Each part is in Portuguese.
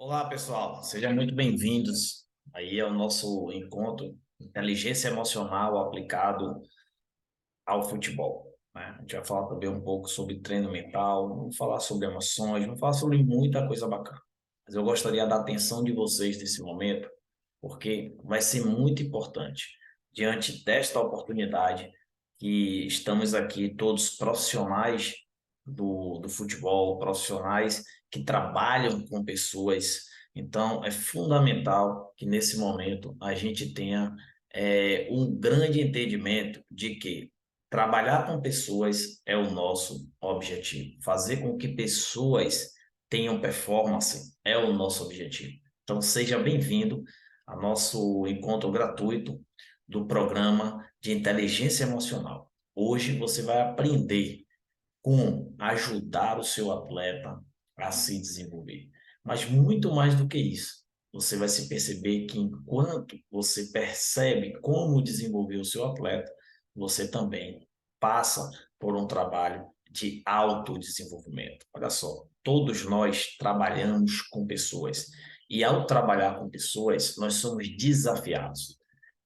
Olá, pessoal, sejam muito bem-vindos aí ao nosso encontro Inteligência Emocional aplicado ao futebol, né? A gente vai falar também um pouco sobre treino mental, vamos falar sobre emoções, vamos falar sobre muita coisa bacana. Mas eu gostaria da atenção de vocês nesse momento, porque vai ser muito importante, diante desta oportunidade, que estamos aqui todos profissionais do futebol, profissionais que trabalham com pessoas. Então, é fundamental que nesse momento a gente tenha um grande entendimento de que trabalhar com pessoas é o nosso objetivo. Fazer com que pessoas tenham performance é o nosso objetivo. Então, seja bem-vindo ao nosso encontro gratuito do programa de inteligência emocional. Hoje você vai aprender como ajudar o seu atleta a se desenvolver. Mas muito mais do que isso, você vai se perceber que enquanto você percebe como desenvolver o seu atleta, você também passa por um trabalho de autodesenvolvimento. Olha só, todos nós trabalhamos com pessoas e ao trabalhar com pessoas, nós somos desafiados.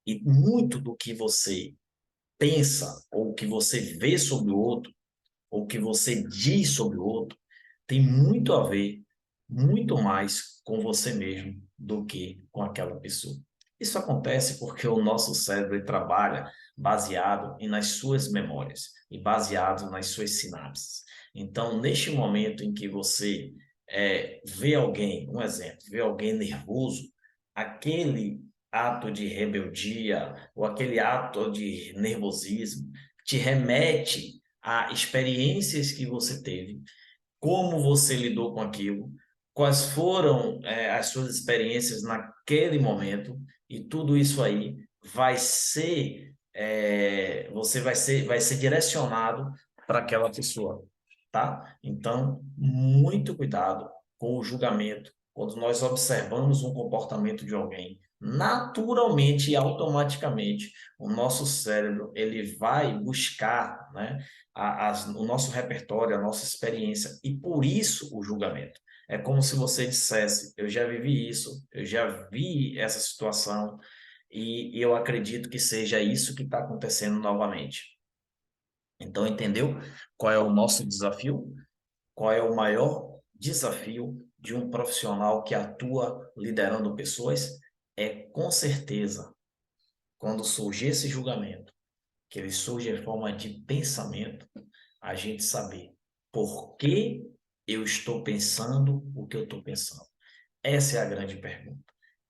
E muito do que você pensa ou que você vê sobre o outro ou que você diz sobre o outro tem muito a ver, muito mais com você mesmo do que com aquela pessoa. Isso acontece porque o nosso cérebro ele trabalha baseado nas suas memórias e baseado nas suas sinapses. Então, neste momento em que você vê alguém, um exemplo, vê alguém nervoso, aquele ato de rebeldia ou aquele ato de nervosismo te remete a experiências que você teve, como você lidou com aquilo, quais foram as suas experiências naquele momento, e tudo isso aí vai ser, você vai ser direcionado para aquela pessoa, tá? Então, muito cuidado com o julgamento. Quando nós observamos um comportamento de alguém, naturalmente e automaticamente, o nosso cérebro ele vai buscar, né, o nosso repertório, a nossa experiência, e por isso o julgamento. É como se você dissesse: eu já vivi isso, eu já vi essa situação, e eu acredito que seja isso que está acontecendo novamente. Então, entendeu qual é o nosso desafio? Qual é o maior desafio de um profissional que atua liderando pessoas? É, com certeza, quando surgir esse julgamento, que ele surge em forma de pensamento, a gente saber por que eu estou pensando o que eu estou pensando. Essa é a grande pergunta.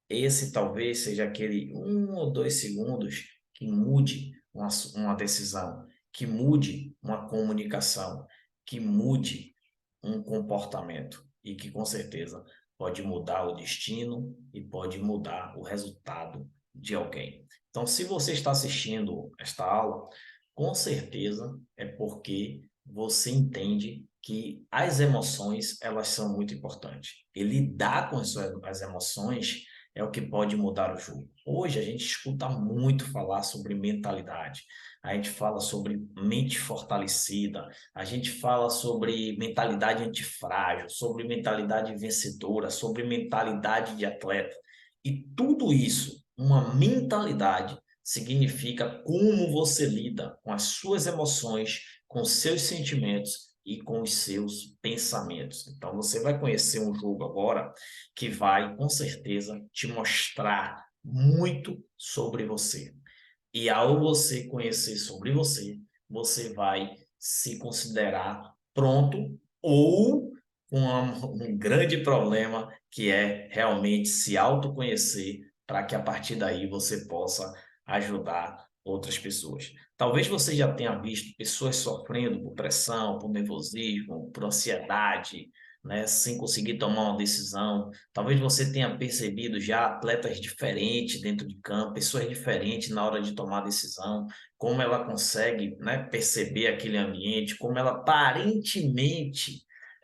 Esse talvez seja aquele 1 ou 2 segundos que mude uma decisão, que mude uma comunicação, que mude um comportamento e que com certeza pode mudar o destino e pode mudar o resultado de alguém. Então, se você está assistindo esta aula, com certeza é porque você entende que as emoções elas são muito importantes. E lidar com as emoções é o que pode mudar o jogo. Hoje a gente escuta muito falar sobre mentalidade. A gente fala sobre mente fortalecida, a gente fala sobre mentalidade antifrágil, sobre mentalidade vencedora, sobre mentalidade de atleta. E tudo isso, uma mentalidade, significa como você lida com as suas emoções, com os seus sentimentos e com os seus pensamentos. Então, você vai conhecer um jogo agora que vai, com certeza, te mostrar muito sobre você. E ao você conhecer sobre você, você vai se considerar pronto ou com um grande problema que é realmente se autoconhecer para que a partir daí você possa ajudar outras pessoas. Talvez você já tenha visto pessoas sofrendo por pressão, por nervosismo, por ansiedade, né, sem conseguir tomar uma decisão. Talvez você tenha percebido já atletas diferentes dentro de campo, pessoas diferentes na hora de tomar decisão, como ela consegue, né, perceber aquele ambiente, como ela aparentemente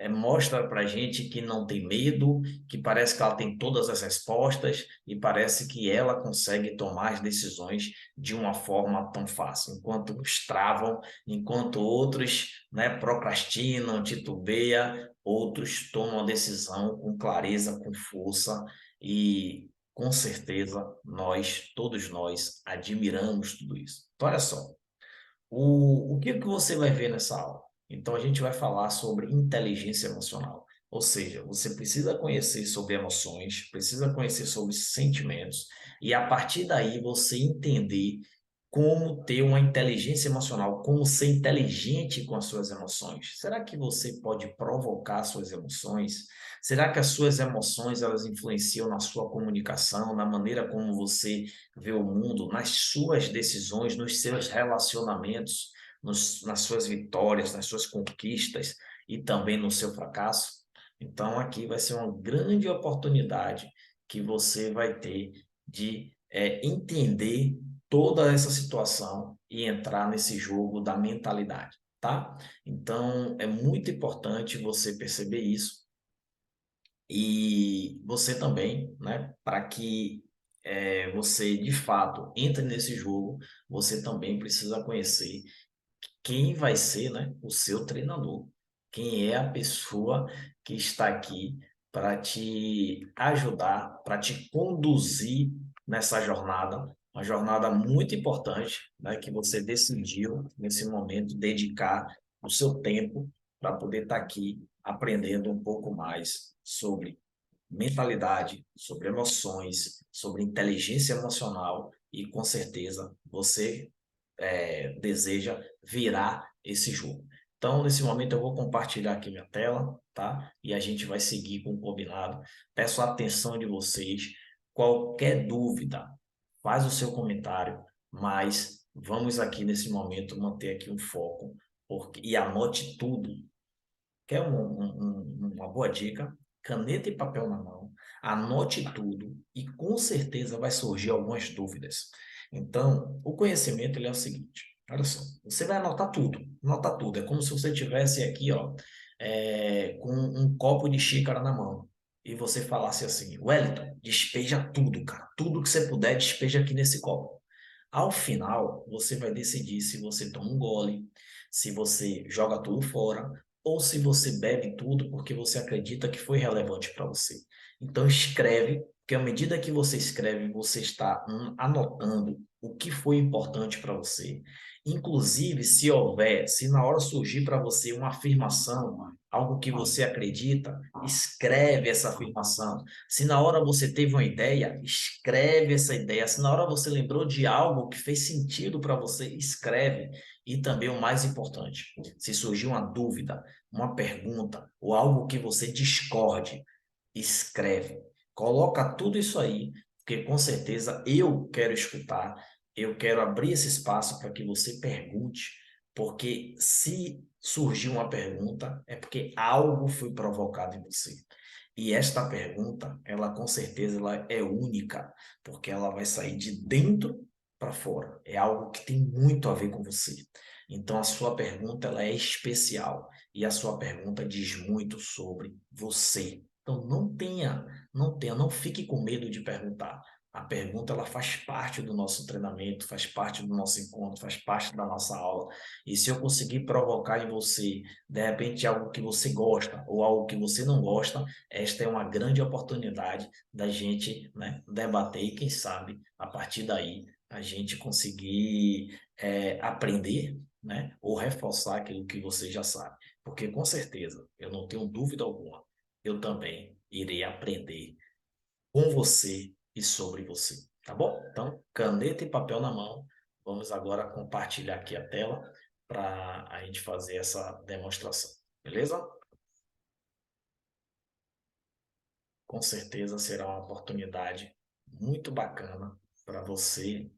mostra para a gente que não tem medo, que parece que ela tem todas as respostas e parece que ela consegue tomar as decisões de uma forma tão fácil, enquanto uns travam, enquanto outros, né, procrastinam, titubeiam, outros tomam a decisão com clareza, com força e com certeza todos nós, admiramos tudo isso. Então, olha só, o que você vai ver nessa aula? Então, a gente vai falar sobre inteligência emocional. Ou seja, você precisa conhecer sobre emoções, precisa conhecer sobre sentimentos, e a partir daí você entender como ter uma inteligência emocional, como ser inteligente com as suas emoções. Será que você pode provocar suas emoções? Será que as suas emoções elas influenciam na sua comunicação, na maneira como você vê o mundo, nas suas decisões, nos seus relacionamentos, nas suas vitórias, nas suas conquistas e também no seu fracasso? Então, aqui vai ser uma grande oportunidade que você vai ter de entender toda essa situação e entrar nesse jogo da mentalidade, tá? Então, é muito importante você perceber isso e você também, né, para que você de fato entre nesse jogo, você também precisa conhecer quem vai ser, né, o seu treinador, quem é a pessoa que está aqui para te ajudar, para te conduzir nessa jornada, uma jornada muito importante, né, que você decidiu nesse momento dedicar o seu tempo para poder estar aqui aprendendo um pouco mais sobre mentalidade, sobre emoções, sobre inteligência emocional e com certeza você deseja virar esse jogo. Então, nesse momento, eu vou compartilhar aqui minha tela, tá? E a gente vai seguir com o combinado. Peço a atenção de vocês. Qualquer dúvida, faz o seu comentário, mas vamos aqui nesse momento manter aqui um foco e anote tudo. Quer uma boa dica? Caneta e papel na mão, anote tudo e com certeza vai surgir algumas dúvidas. Então, o conhecimento ele é o seguinte, olha só, você vai anotar tudo. É como se você tivesse aqui, ó, com um copo de xícara na mão e você falasse assim, Wellington, despeja tudo, cara, tudo que você puder, despeja aqui nesse copo. Ao final, você vai decidir se você toma um gole, se você joga tudo fora ou se você bebe tudo porque você acredita que foi relevante para você. Então escreve, porque à medida que você escreve, você está anotando o que foi importante para você. Inclusive, se na hora surgir para você uma afirmação, algo que você acredita, escreve essa afirmação. Se na hora você teve uma ideia, escreve essa ideia. Se na hora você lembrou de algo que fez sentido para você, escreve. E também o mais importante, se surgir uma dúvida, uma pergunta ou algo que você discorde, escreve. Coloca tudo isso aí, porque com certeza eu quero escutar, eu quero abrir esse espaço para que você pergunte, porque se surgir uma pergunta, é porque algo foi provocado em você. E esta pergunta, ela com certeza ela é única, porque ela vai sair de dentro para fora. É algo que tem muito a ver com você. Então a sua pergunta ela é especial e a sua pergunta diz muito sobre você. Então não fique com medo de perguntar. A pergunta ela faz parte do nosso treinamento, faz parte do nosso encontro, faz parte da nossa aula. E se eu conseguir provocar em você, de repente, algo que você gosta ou algo que você não gosta, esta é uma grande oportunidade da gente, né, debater e, quem sabe, a partir daí, a gente conseguir aprender, né, ou reforçar aquilo que você já sabe. Porque, com certeza, eu não tenho dúvida alguma, eu também irei aprender com você e sobre você. Tá bom? Então, caneta e papel na mão. Vamos agora compartilhar aqui a tela para a gente fazer essa demonstração. Beleza? Com certeza será uma oportunidade muito bacana para você,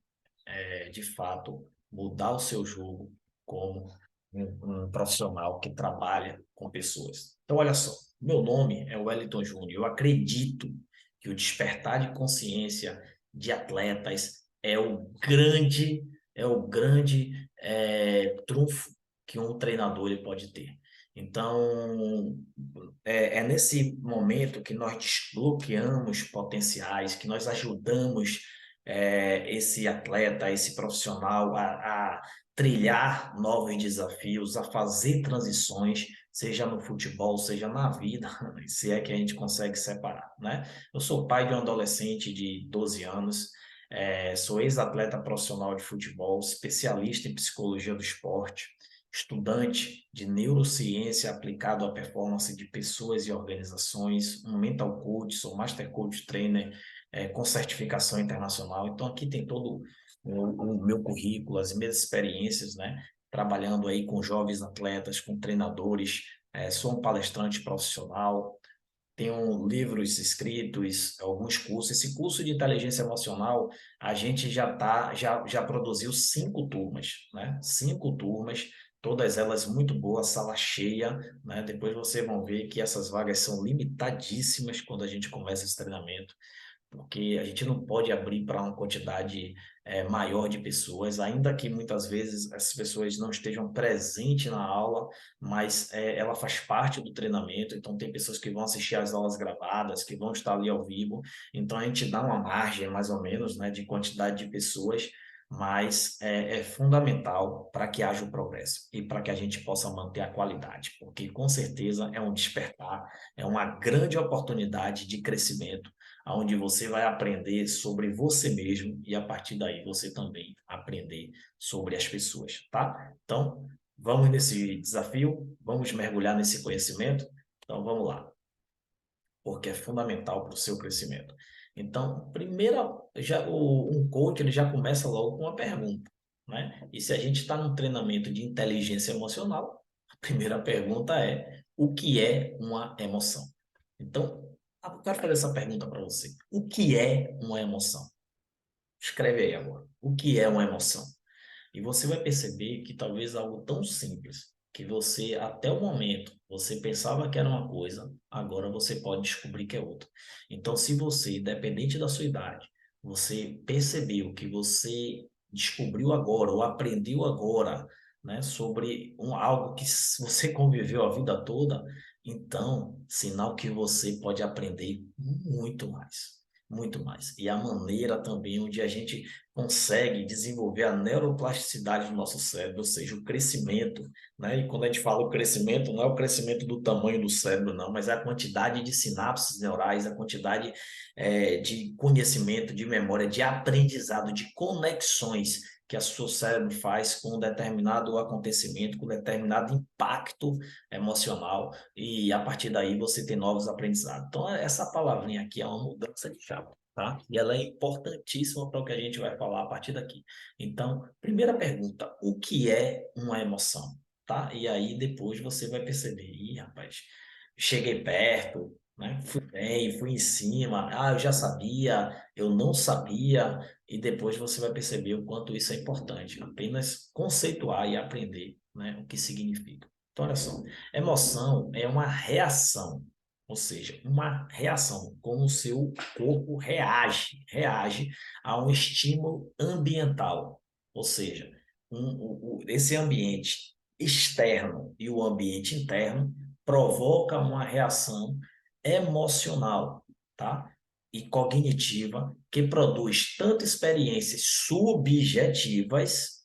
de fato, mudar o seu jogo como um profissional que trabalha com pessoas. Então, olha só, meu nome é Wellington Júnior. Eu acredito que o despertar de consciência de atletas é o grande trunfo que um treinador ele pode ter. Então, é nesse momento que nós desbloqueamos potenciais, que nós ajudamos esse atleta, esse profissional a trilhar novos desafios, a fazer transições, seja no futebol, seja na vida, se é que a gente consegue separar, né? Eu sou pai de um adolescente de 12 anos, sou ex-atleta profissional de futebol, especialista em psicologia do esporte, estudante de neurociência aplicado à performance de pessoas e organizações, um mental coach, sou master coach trainer, com certificação internacional. Então, aqui tem todo o meu currículo, as minhas experiências, né? Trabalhando aí com jovens atletas, com treinadores, sou um palestrante profissional, tenho livros escritos, alguns cursos. Esse curso de inteligência emocional, a gente já produziu 5 turmas, né? 5 turmas, todas elas muito boas, sala cheia, né? Depois vocês vão ver que essas vagas são limitadíssimas quando a gente começa esse treinamento, porque a gente não pode abrir para uma quantidade maior de pessoas, ainda que muitas vezes essas pessoas não estejam presentes na aula, mas ela faz parte do treinamento. Então tem pessoas que vão assistir às aulas gravadas, que vão estar ali ao vivo, então a gente dá uma margem mais ou menos, né, de quantidade de pessoas, mas é fundamental para que haja o progresso e para que a gente possa manter a qualidade, porque com certeza é um despertar, é uma grande oportunidade de crescimento, onde você vai aprender sobre você mesmo e a partir daí você também aprender sobre as pessoas, tá? Então, vamos nesse desafio, vamos mergulhar nesse conhecimento. Então, vamos lá, porque é fundamental para o seu crescimento. Então, primeiro, um coach ele já começa logo com uma pergunta, né? E se a gente está num treinamento de inteligência emocional, a primeira pergunta é: o que é uma emoção? Então, eu quero fazer essa pergunta para você. O que é uma emoção? Escreve aí agora. O que é uma emoção? E você vai perceber que talvez algo tão simples, que você, até o momento, você pensava que era uma coisa, agora você pode descobrir que é outra. Então, se você, independente da sua idade, você percebeu que você descobriu agora ou aprendeu agora, né, sobre algo que você conviveu a vida toda, então, sinal que você pode aprender muito mais. Muito mais. E a maneira também onde a gente consegue desenvolver a neuroplasticidade do nosso cérebro, ou seja, o crescimento, né? E quando a gente fala o crescimento, não é o crescimento do tamanho do cérebro, não, mas é a quantidade de sinapses neurais, a quantidade de conhecimento, de memória, de aprendizado, de conexões que o seu cérebro faz com um determinado acontecimento, com um determinado impacto emocional, e a partir daí você tem novos aprendizados. Então, essa palavrinha aqui é uma mudança de chave, tá? E ela é importantíssima para o que a gente vai falar a partir daqui. Então, primeira pergunta, o que é uma emoção? Tá? E aí depois você vai perceber, ih, rapaz, cheguei perto, né? Fui bem, fui em cima, eu já sabia, eu não sabia, e depois você vai perceber o quanto isso é importante, apenas conceituar e aprender, né, o que significa. Então, olha só, emoção é uma reação, ou seja, uma reação, como o seu corpo reage a um estímulo ambiental. Ou seja, esse ambiente externo e o ambiente interno provoca uma reação emocional, tá? E cognitiva que produz tanto experiências subjetivas,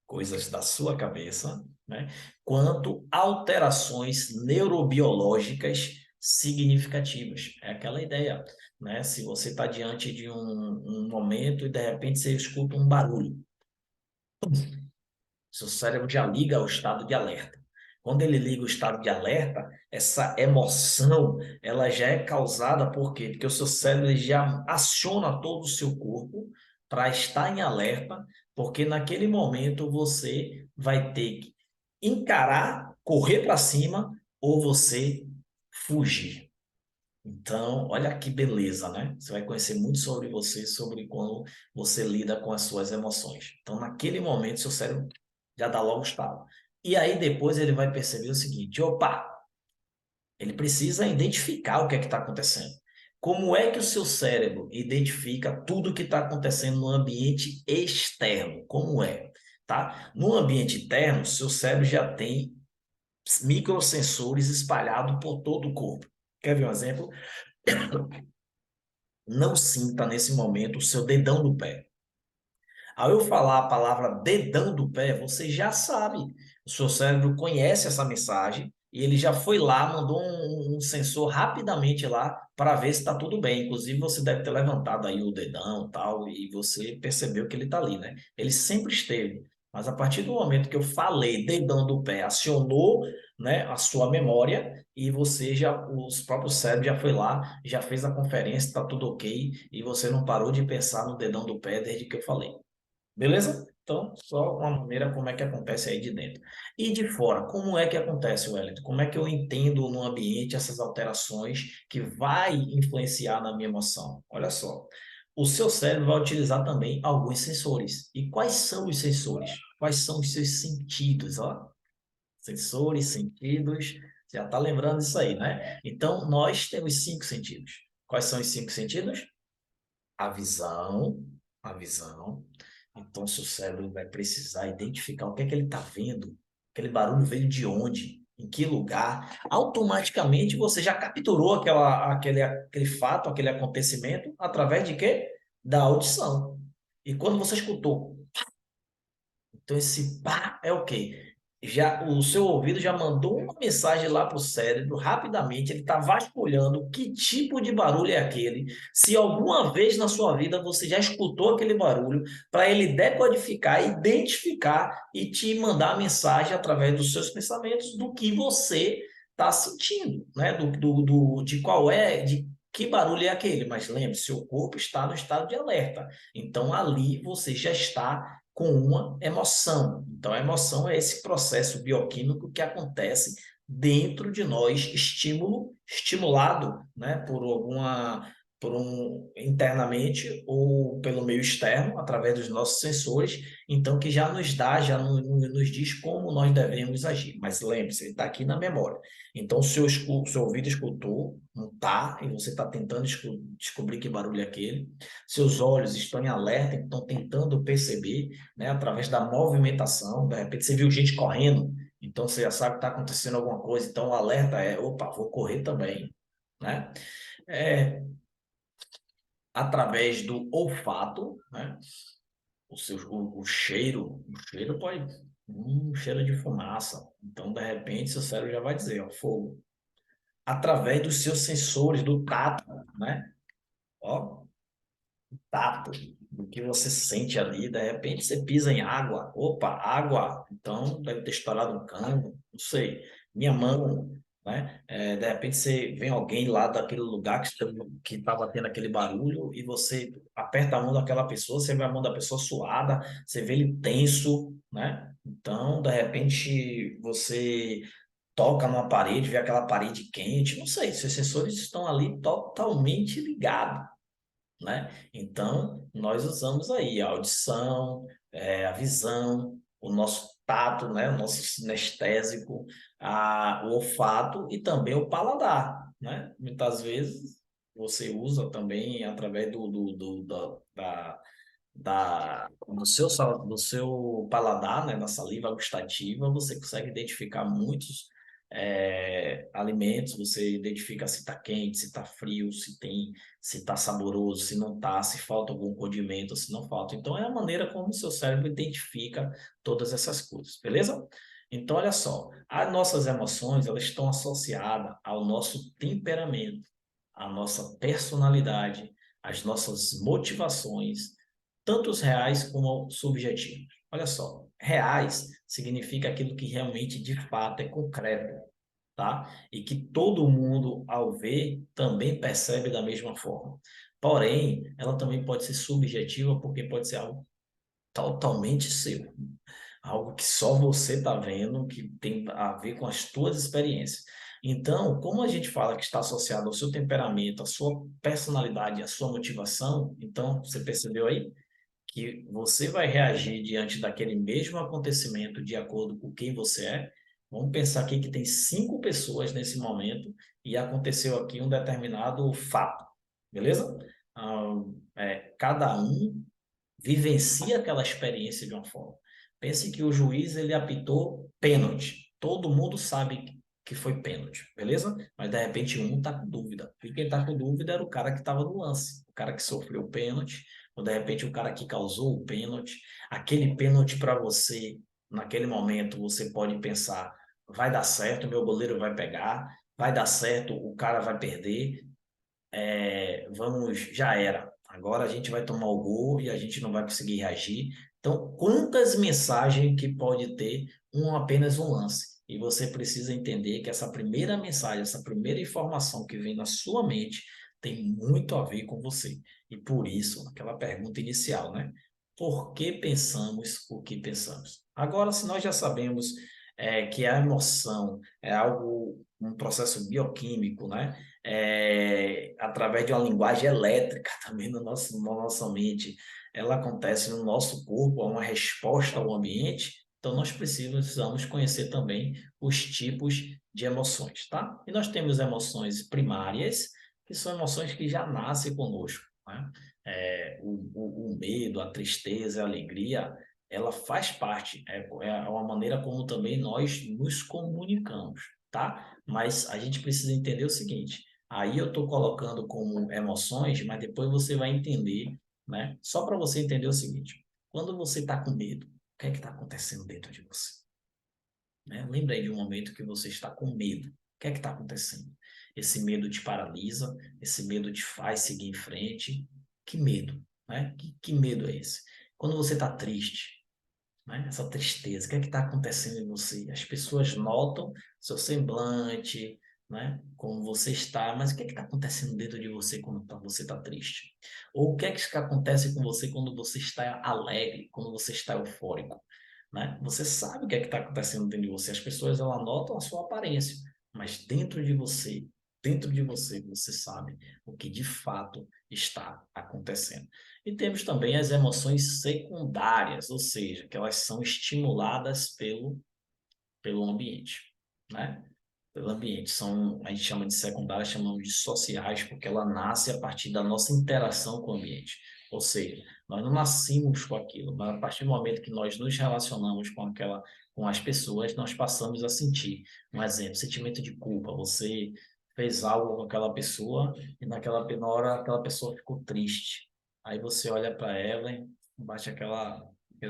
coisas da sua cabeça, né? Quanto alterações neurobiológicas significativas. É aquela ideia, né? Se você está diante de um momento e de repente você escuta um barulho, seu cérebro já liga ao estado de alerta. Quando ele liga o estado de alerta, essa emoção, ela já é causada por quê? Porque o seu cérebro já aciona todo o seu corpo para estar em alerta, porque naquele momento você vai ter que encarar, correr para cima ou você fugir. Então, olha que beleza, né? Você vai conhecer muito sobre você, sobre como você lida com as suas emoções. Então, naquele momento, seu cérebro já dá logo estalo. E aí, depois, ele vai perceber o seguinte: opa, ele precisa identificar o que é que está acontecendo. Como é que o seu cérebro identifica tudo o que está acontecendo no ambiente externo? Como é? Tá? No ambiente interno, seu cérebro já tem microsensores espalhados por todo o corpo. Quer ver um exemplo? Não sinta nesse momento o seu dedão do pé. Ao eu falar a palavra dedão do pé, você já sabe. O seu cérebro conhece essa mensagem e ele já foi lá, mandou um sensor rapidamente lá para ver se está tudo bem. Inclusive, você deve ter levantado aí o dedão e tal, e você percebeu que ele está ali, né? Ele sempre esteve. Mas a partir do momento que eu falei, dedão do pé, acionou, né, a sua memória e você já, os próprios cérebros já foi lá, já fez a conferência, está tudo ok, e você não parou de pensar no dedão do pé desde que eu falei. Beleza? Então, só uma maneira como é que acontece aí de dentro. E de fora, como é que acontece, Wellington? Como é que eu entendo no ambiente essas alterações que vai influenciar na minha emoção? Olha só, o seu cérebro vai utilizar também alguns sensores. E quais são os sensores? Quais são os seus sentidos, ó? Sensores, sentidos, já está lembrando disso aí, né? Então, nós temos 5 sentidos. Quais são os 5 sentidos? A visão, a visão. Então, seu cérebro vai precisar identificar o que é que ele está vendo, aquele barulho veio de onde, em que lugar. Automaticamente você já capturou aquele fato, aquele acontecimento, através de quê? Da audição. E quando você escutou, então esse pá é o quê? Já o seu ouvido já mandou uma mensagem lá para o cérebro rapidamente, ele está vasculhando que tipo de barulho é aquele. Se alguma vez na sua vida você já escutou aquele barulho, para ele decodificar, identificar e te mandar a mensagem através dos seus pensamentos do que você está sentindo, né? De qual é, de que barulho é aquele. Mas lembre-se, o corpo está no estado de alerta. Então ali você já está com uma emoção. Então, a emoção é esse processo bioquímico que acontece dentro de nós, estimulado, né, por um internamente ou pelo meio externo, através dos nossos sensores, então que já nos dá, nos diz como nós devemos agir. Mas lembre-se, ele está aqui na memória. Então, o seu ouvido escutou, não está, e você está tentando descobrir que barulho é aquele. Seus olhos estão em alerta, estão tentando perceber, né, através da movimentação. De repente você viu gente correndo, então você já sabe que está acontecendo alguma coisa. Então o alerta é, opa, vou correr também, né? É, através do olfato, né? O cheiro pode, cheiro de fumaça. Então de repente seu cérebro já vai dizer, ó, fogo. Através dos seus sensores, do tato, né? Ó, tato, do que você sente ali, de repente você pisa em água, opa, água, então deve ter estourado um cano, não sei, minha mão, né? De repente você vem alguém lá daquele lugar que estava tendo aquele barulho e você aperta a mão daquela pessoa, você vê a mão da pessoa suada, você vê ele tenso, né? Então, de repente, você toca numa parede, vê aquela parede quente, não sei, seus sensores estão ali totalmente ligados, né? Então, nós usamos aí a audição, a visão, o nosso tato, né? O nosso sinestésico, o olfato e também o paladar, né? Muitas vezes você usa também através do seu paladar, né, na saliva gustativa, você consegue identificar muitos alimentos, você identifica se está quente, se está frio, se está saboroso, se não está, se falta algum condimento, se não falta. Então é a maneira como o seu cérebro identifica todas essas coisas, beleza? Então olha só, as nossas emoções elas estão associadas ao nosso temperamento, à nossa personalidade, às nossas motivações tanto os reais como os subjetivos. Olha só, reais significa aquilo que realmente, de fato, é concreto, tá? E que todo mundo, ao ver, também percebe da mesma forma. Porém, ela também pode ser subjetiva, porque pode ser algo totalmente seu. Algo que só você está vendo, que tem a ver com as suas experiências. Então, como a gente fala que está associado ao seu temperamento, à sua personalidade, à sua motivação, então, você percebeu aí? Que você vai reagir diante daquele mesmo acontecimento de acordo com quem você é. Vamos pensar aqui que tem 5 pessoas nesse momento e aconteceu aqui um determinado fato, beleza? Cada um vivencia aquela experiência de uma forma. Pense que o juiz ele apitou pênalti. Todo mundo sabe que foi pênalti, beleza? Mas de repente um está com dúvida. E quem está com dúvida era o cara que estava no lance, o cara que sofreu o pênalti, ou de repente o cara que causou o pênalti. Aquele pênalti para você, naquele momento, você pode pensar, vai dar certo, meu goleiro vai pegar, vai dar certo, o cara vai perder, já era. Agora a gente vai tomar o gol e a gente não vai conseguir reagir. Então, quantas mensagens que pode ter apenas um lance? E você precisa entender que essa primeira mensagem, essa primeira informação que vem na sua mente tem muito a ver com você. E por isso, aquela pergunta inicial, né? Por que pensamos o que pensamos? Agora, se nós já sabemos que a emoção é algo, um processo bioquímico, né? Através de uma linguagem elétrica também na nossa mente. Ela acontece no nosso corpo, é uma resposta ao ambiente. Então, nós precisamos conhecer também os tipos de emoções, tá? E nós temos emoções primárias, que são emoções que já nascem conosco, né? O medo, a tristeza, a alegria, ela faz parte, é uma maneira como também nós nos comunicamos, tá? Mas a gente precisa entender o seguinte: aí eu estou colocando como emoções, mas depois você vai entender, né? Só para você entender o seguinte: quando você está com medo, o que é que está acontecendo dentro de você? Né? Lembra aí de um momento que você está com medo. O que é que está acontecendo? Esse medo te paralisa, esse medo te faz seguir em frente. Que medo, né? Que medo é esse? Quando você está triste, né? Essa tristeza, o que é que está acontecendo em você? As pessoas notam seu semblante, né? Como você está, mas o que é que está acontecendo dentro de você quando você está triste? Ou o que é que acontece com você quando você está alegre, quando você está eufórico, né? Você sabe o que é que está acontecendo dentro de você. As pessoas elas notam a sua aparência, mas dentro de você, você sabe o que de fato está acontecendo. E temos também as emoções secundárias, ou seja, que elas são estimuladas pelo ambiente, né? Pelo ambiente. A gente chama de secundárias, chamamos de sociais, porque ela nasce a partir da nossa interação com o ambiente. Ou seja, nós não nascemos com aquilo, mas a partir do momento que nós nos relacionamos com as pessoas, nós passamos a sentir. Um exemplo, sentimento de culpa. Você fez algo com aquela pessoa e na hora aquela pessoa ficou triste. Aí você olha para ela e bate aquele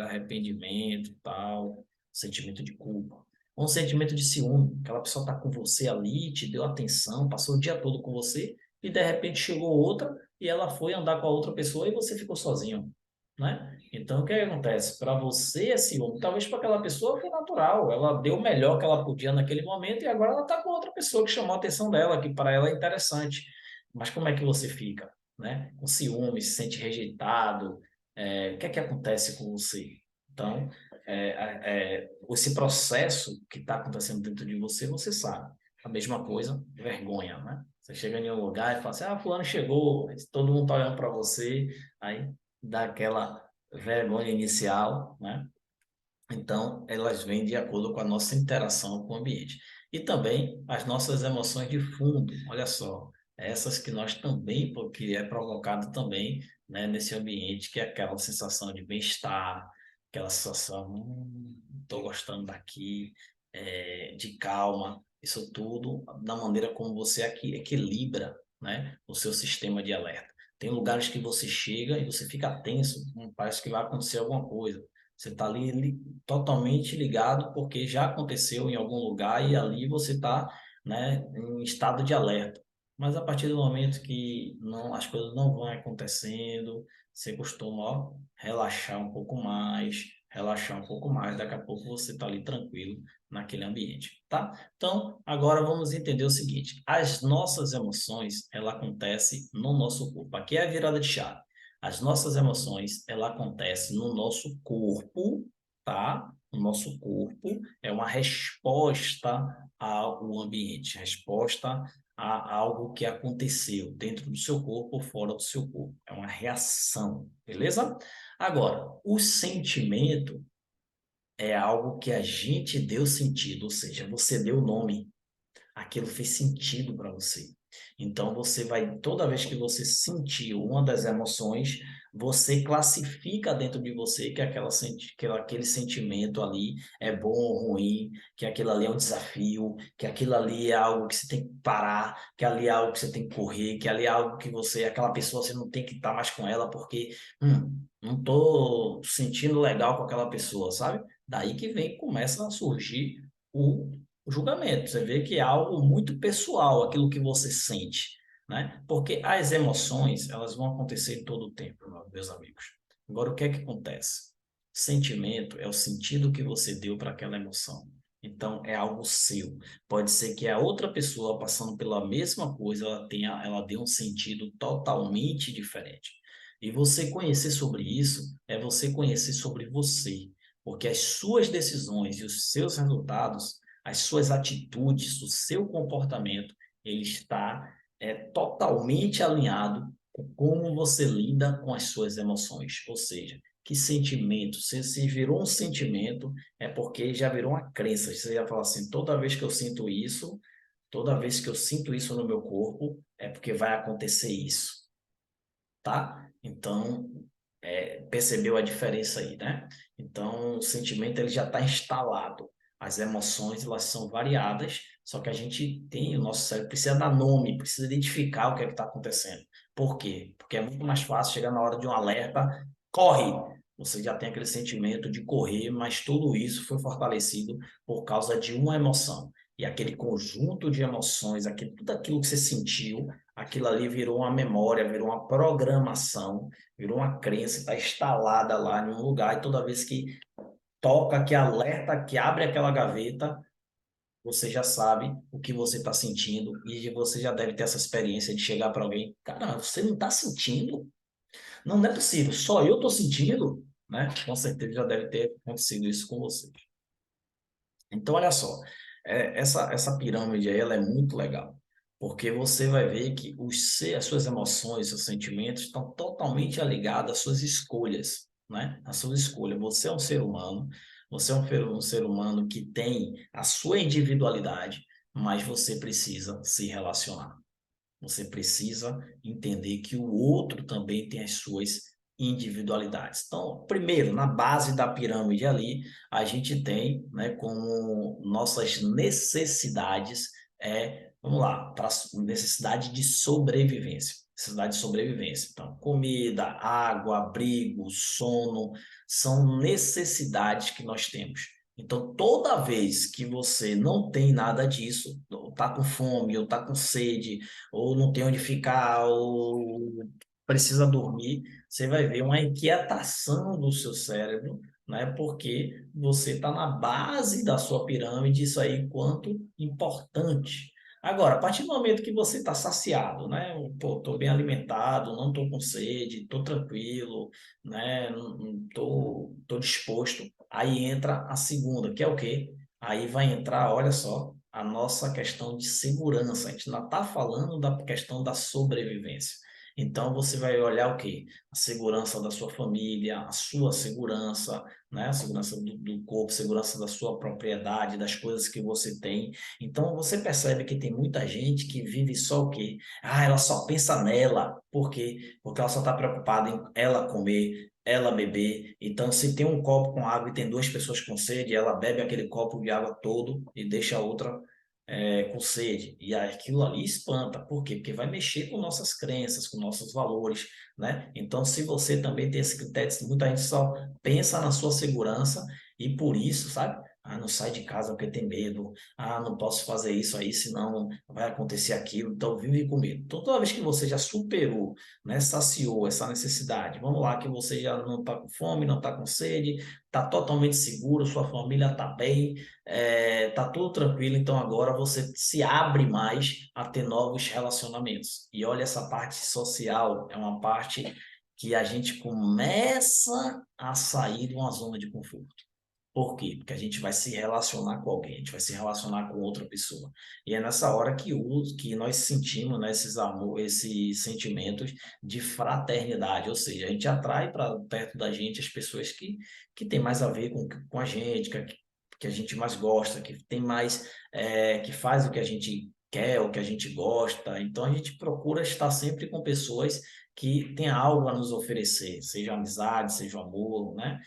arrependimento e tal, sentimento de culpa. Um sentimento de ciúme, aquela pessoa está com você ali, te deu atenção, passou o dia todo com você, e de repente chegou outra e ela foi andar com a outra pessoa e você ficou sozinho, né? Então, o que acontece? Para você é ciúme, talvez para aquela pessoa foi natural, ela deu o melhor que ela podia naquele momento e agora ela está com outra pessoa que chamou a atenção dela, que para ela é interessante. Mas como é que você fica, né? Com ciúme, se sente rejeitado, o que é que acontece com você? Então, esse processo que está acontecendo dentro de você, você sabe. A mesma coisa, vergonha, né? Você chega em um lugar e fala assim, fulano chegou, todo mundo está olhando para você, aí dá aquela vergonha inicial, né? Então, elas vêm de acordo com a nossa interação com o ambiente. E também as nossas emoções de fundo, olha só, essas que nós também, porque é provocado também, né, nesse ambiente, que é aquela sensação de bem-estar, aquela sensação, estou gostando daqui, de calma, isso tudo da maneira como você aqui equilibra, né, o seu sistema de alerta. Tem lugares que você chega e você fica tenso, parece que vai acontecer alguma coisa. Você está ali totalmente ligado porque já aconteceu em algum lugar e ali você está, né, em estado de alerta. Mas a partir do momento que não, as coisas não vão acontecendo, você costuma, ó, relaxar um pouco mais, daqui a pouco você está ali tranquilo naquele ambiente, tá? Então, agora vamos entender o seguinte: as nossas emoções, ela acontece no nosso corpo. Aqui é a virada de chave. As nossas emoções, ela acontece no nosso corpo, tá? O nosso corpo é uma resposta ao ambiente, resposta a algo que aconteceu dentro do seu corpo ou fora do seu corpo. É uma reação, beleza? Agora, o sentimento é algo que a gente deu sentido, ou seja, você deu nome, aquilo fez sentido para você. Então você vai, toda vez que você sentiu uma das emoções, você classifica dentro de você que aquele sentimento ali é bom ou ruim, que aquilo ali é um desafio, que aquilo ali é algo que você tem que parar, que ali é algo que você tem que correr, que ali é algo que você, aquela pessoa você não tem que estar mais com ela porque não tô sentindo legal com aquela pessoa, sabe? Daí que vem, começa a surgir o julgamento. Você vê que é algo muito pessoal, aquilo que você sente, né? Porque as emoções, elas vão acontecer em todo o tempo, meus amigos. Agora, o que é que acontece? Sentimento é o sentido que você deu para aquela emoção. Então, é algo seu. Pode ser que a outra pessoa passando pela mesma coisa, ela dê um sentido totalmente diferente. E você conhecer sobre isso é você conhecer sobre você, porque as suas decisões e os seus resultados, as suas atitudes, o seu comportamento, ele está totalmente alinhado com como você lida com as suas emoções. Ou seja, que sentimento, se virou um sentimento, é porque já virou uma crença. Você já fala assim, toda vez que eu sinto isso, toda vez que eu sinto isso no meu corpo, é porque vai acontecer isso, tá? Então, percebeu a diferença aí, né? Então, o sentimento ele já está instalado. As emoções, elas são variadas, só que a gente tem, o nosso cérebro precisa dar nome, precisa identificar o que é que está acontecendo. Por quê? Porque é muito mais fácil chegar na hora de um alerta, corre! Você já tem aquele sentimento de correr, mas tudo isso foi fortalecido por causa de uma emoção. E aquele conjunto de emoções, tudo aquilo que você sentiu, aquilo ali virou uma memória, virou uma programação, virou uma crença, está instalada lá em um lugar, e toda vez que toca, que alerta, que abre aquela gaveta, você já sabe o que você está sentindo e você já deve ter essa experiência de chegar para alguém, cara, você não está sentindo? Não, não é possível, só eu estou sentindo, né? Com certeza já deve ter acontecido isso com você. Então, olha só, essa pirâmide aí, ela é muito legal, porque você vai ver que as suas emoções, seus sentimentos estão totalmente ligados às suas escolhas, né? Às suas escolhas. Você é um ser humano, você é um ser humano que tem a sua individualidade, mas você precisa se relacionar. Você precisa entender que o outro também tem as suas individualidades. Então, primeiro, na base da pirâmide ali, a gente tem, né, como nossas necessidades vamos lá, para necessidade de sobrevivência. Necessidade de sobrevivência. Então, comida, água, abrigo, sono, são necessidades que nós temos. Então, toda vez que você não tem nada disso, ou está com fome, ou está com sede, ou não tem onde ficar, ou precisa dormir, você vai ver uma inquietação do seu cérebro, né? Porque você está na base da sua pirâmide, isso aí quanto importante. Agora, a partir do momento que você está saciado, né? Pô, estou bem alimentado, não estou com sede, estou tranquilo, né? Tô disposto. Aí entra a segunda, que é o quê? Aí vai entrar, olha só, a nossa questão de segurança. A gente ainda está falando da questão da sobrevivência. Então, você vai olhar o quê? A segurança da sua família, a sua segurança, né? A segurança do corpo, segurança da sua propriedade, das coisas que você tem. Então, você percebe que tem muita gente que vive só o quê? Ah, ela só pensa nela. Por quê? Porque ela só está preocupada em ela comer, ela beber. Então, se tem um copo com água e tem duas pessoas com sede, ela bebe aquele copo de água todo e deixa a outra com sede. E aquilo ali espanta. Por quê? Porque vai mexer com nossas crenças, com nossos valores, né? Então, se você também tem esse critério, muita gente só pensa na sua segurança e por isso, sabe? Ah, não sai de casa porque tem medo. Ah, não posso fazer isso aí, senão vai acontecer aquilo. Então, vive com medo. Então, toda vez que você já superou, né, saciou essa necessidade, vamos lá, que você já não está com fome, não está com sede, está totalmente seguro, sua família está bem, tá tudo tranquilo, então agora você se abre mais a ter novos relacionamentos. E olha, essa parte social é uma parte que a gente começa a sair de uma zona de conforto. Por quê? Porque a gente vai se relacionar com alguém, a gente vai se relacionar com outra pessoa. E é nessa hora que nós sentimos, né, esses sentimentos de fraternidade, ou seja, a gente atrai para perto da gente as pessoas que têm mais a ver com a gente, que a gente mais gosta, que tem mais, que faz o que a gente quer, o que a gente gosta. Então a gente procura estar sempre com pessoas que têm algo a nos oferecer, seja amizade, seja amor, né?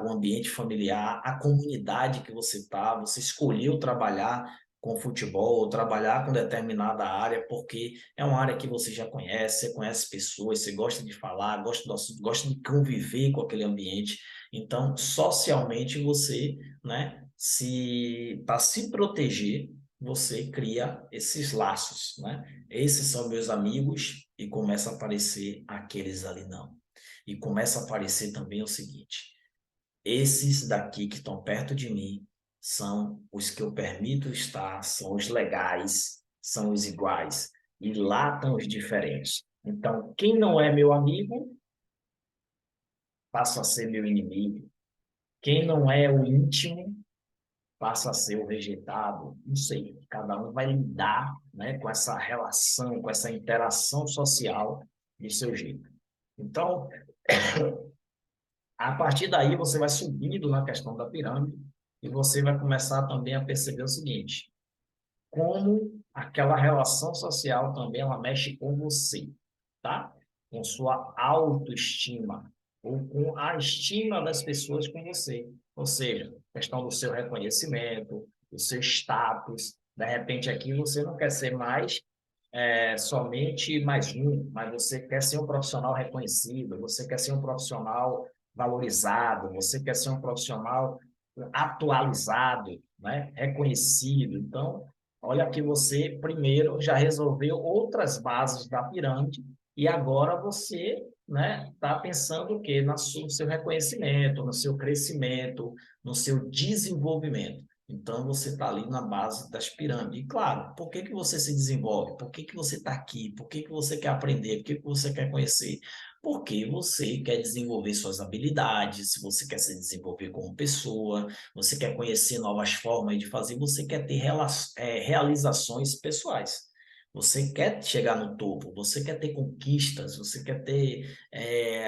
O ambiente familiar, a comunidade que você está, você escolheu trabalhar com futebol, ou trabalhar com determinada área, porque é uma área que você já conhece, você conhece pessoas, você gosta de falar, gosta de conviver com aquele ambiente. Então, socialmente, você, né, para se proteger, você cria esses laços, né? Esses são meus amigos e começa a aparecer aqueles ali não. E começa a aparecer também o seguinte: esses daqui que estão perto de mim são os que eu permito estar, são os legais, são os iguais. E lá estão os diferentes. Então, quem não é meu amigo, passa a ser meu inimigo. Quem não é o íntimo, passa a ser o rejeitado. Não sei, cada um vai lidar, né, com essa relação, com essa interação social do seu jeito. Então, a partir daí, você vai subindo na questão da pirâmide e você vai começar também a perceber o seguinte: como aquela relação social também ela mexe com você, tá? Com sua autoestima ou com a estima das pessoas com você. Ou seja, questão do seu reconhecimento, do seu status. De repente aqui você não quer ser mais somente mais um, mas você quer ser um profissional reconhecido, você quer ser um profissional valorizado, você quer ser um profissional atualizado, né? Reconhecido. Então, olha que você primeiro já resolveu outras bases da pirâmide e agora você, né, está pensando o quê? No seu reconhecimento, no seu crescimento, no seu desenvolvimento. Então, você está ali na base das pirâmides. E, claro, por que que você se desenvolve? Por que que você está aqui? Por que que você quer aprender? Por que que você quer conhecer? Porque você quer desenvolver suas habilidades, você quer se desenvolver como pessoa, você quer conhecer novas formas de fazer, você quer ter realizações pessoais. Você quer chegar no topo, você quer ter conquistas, você quer ter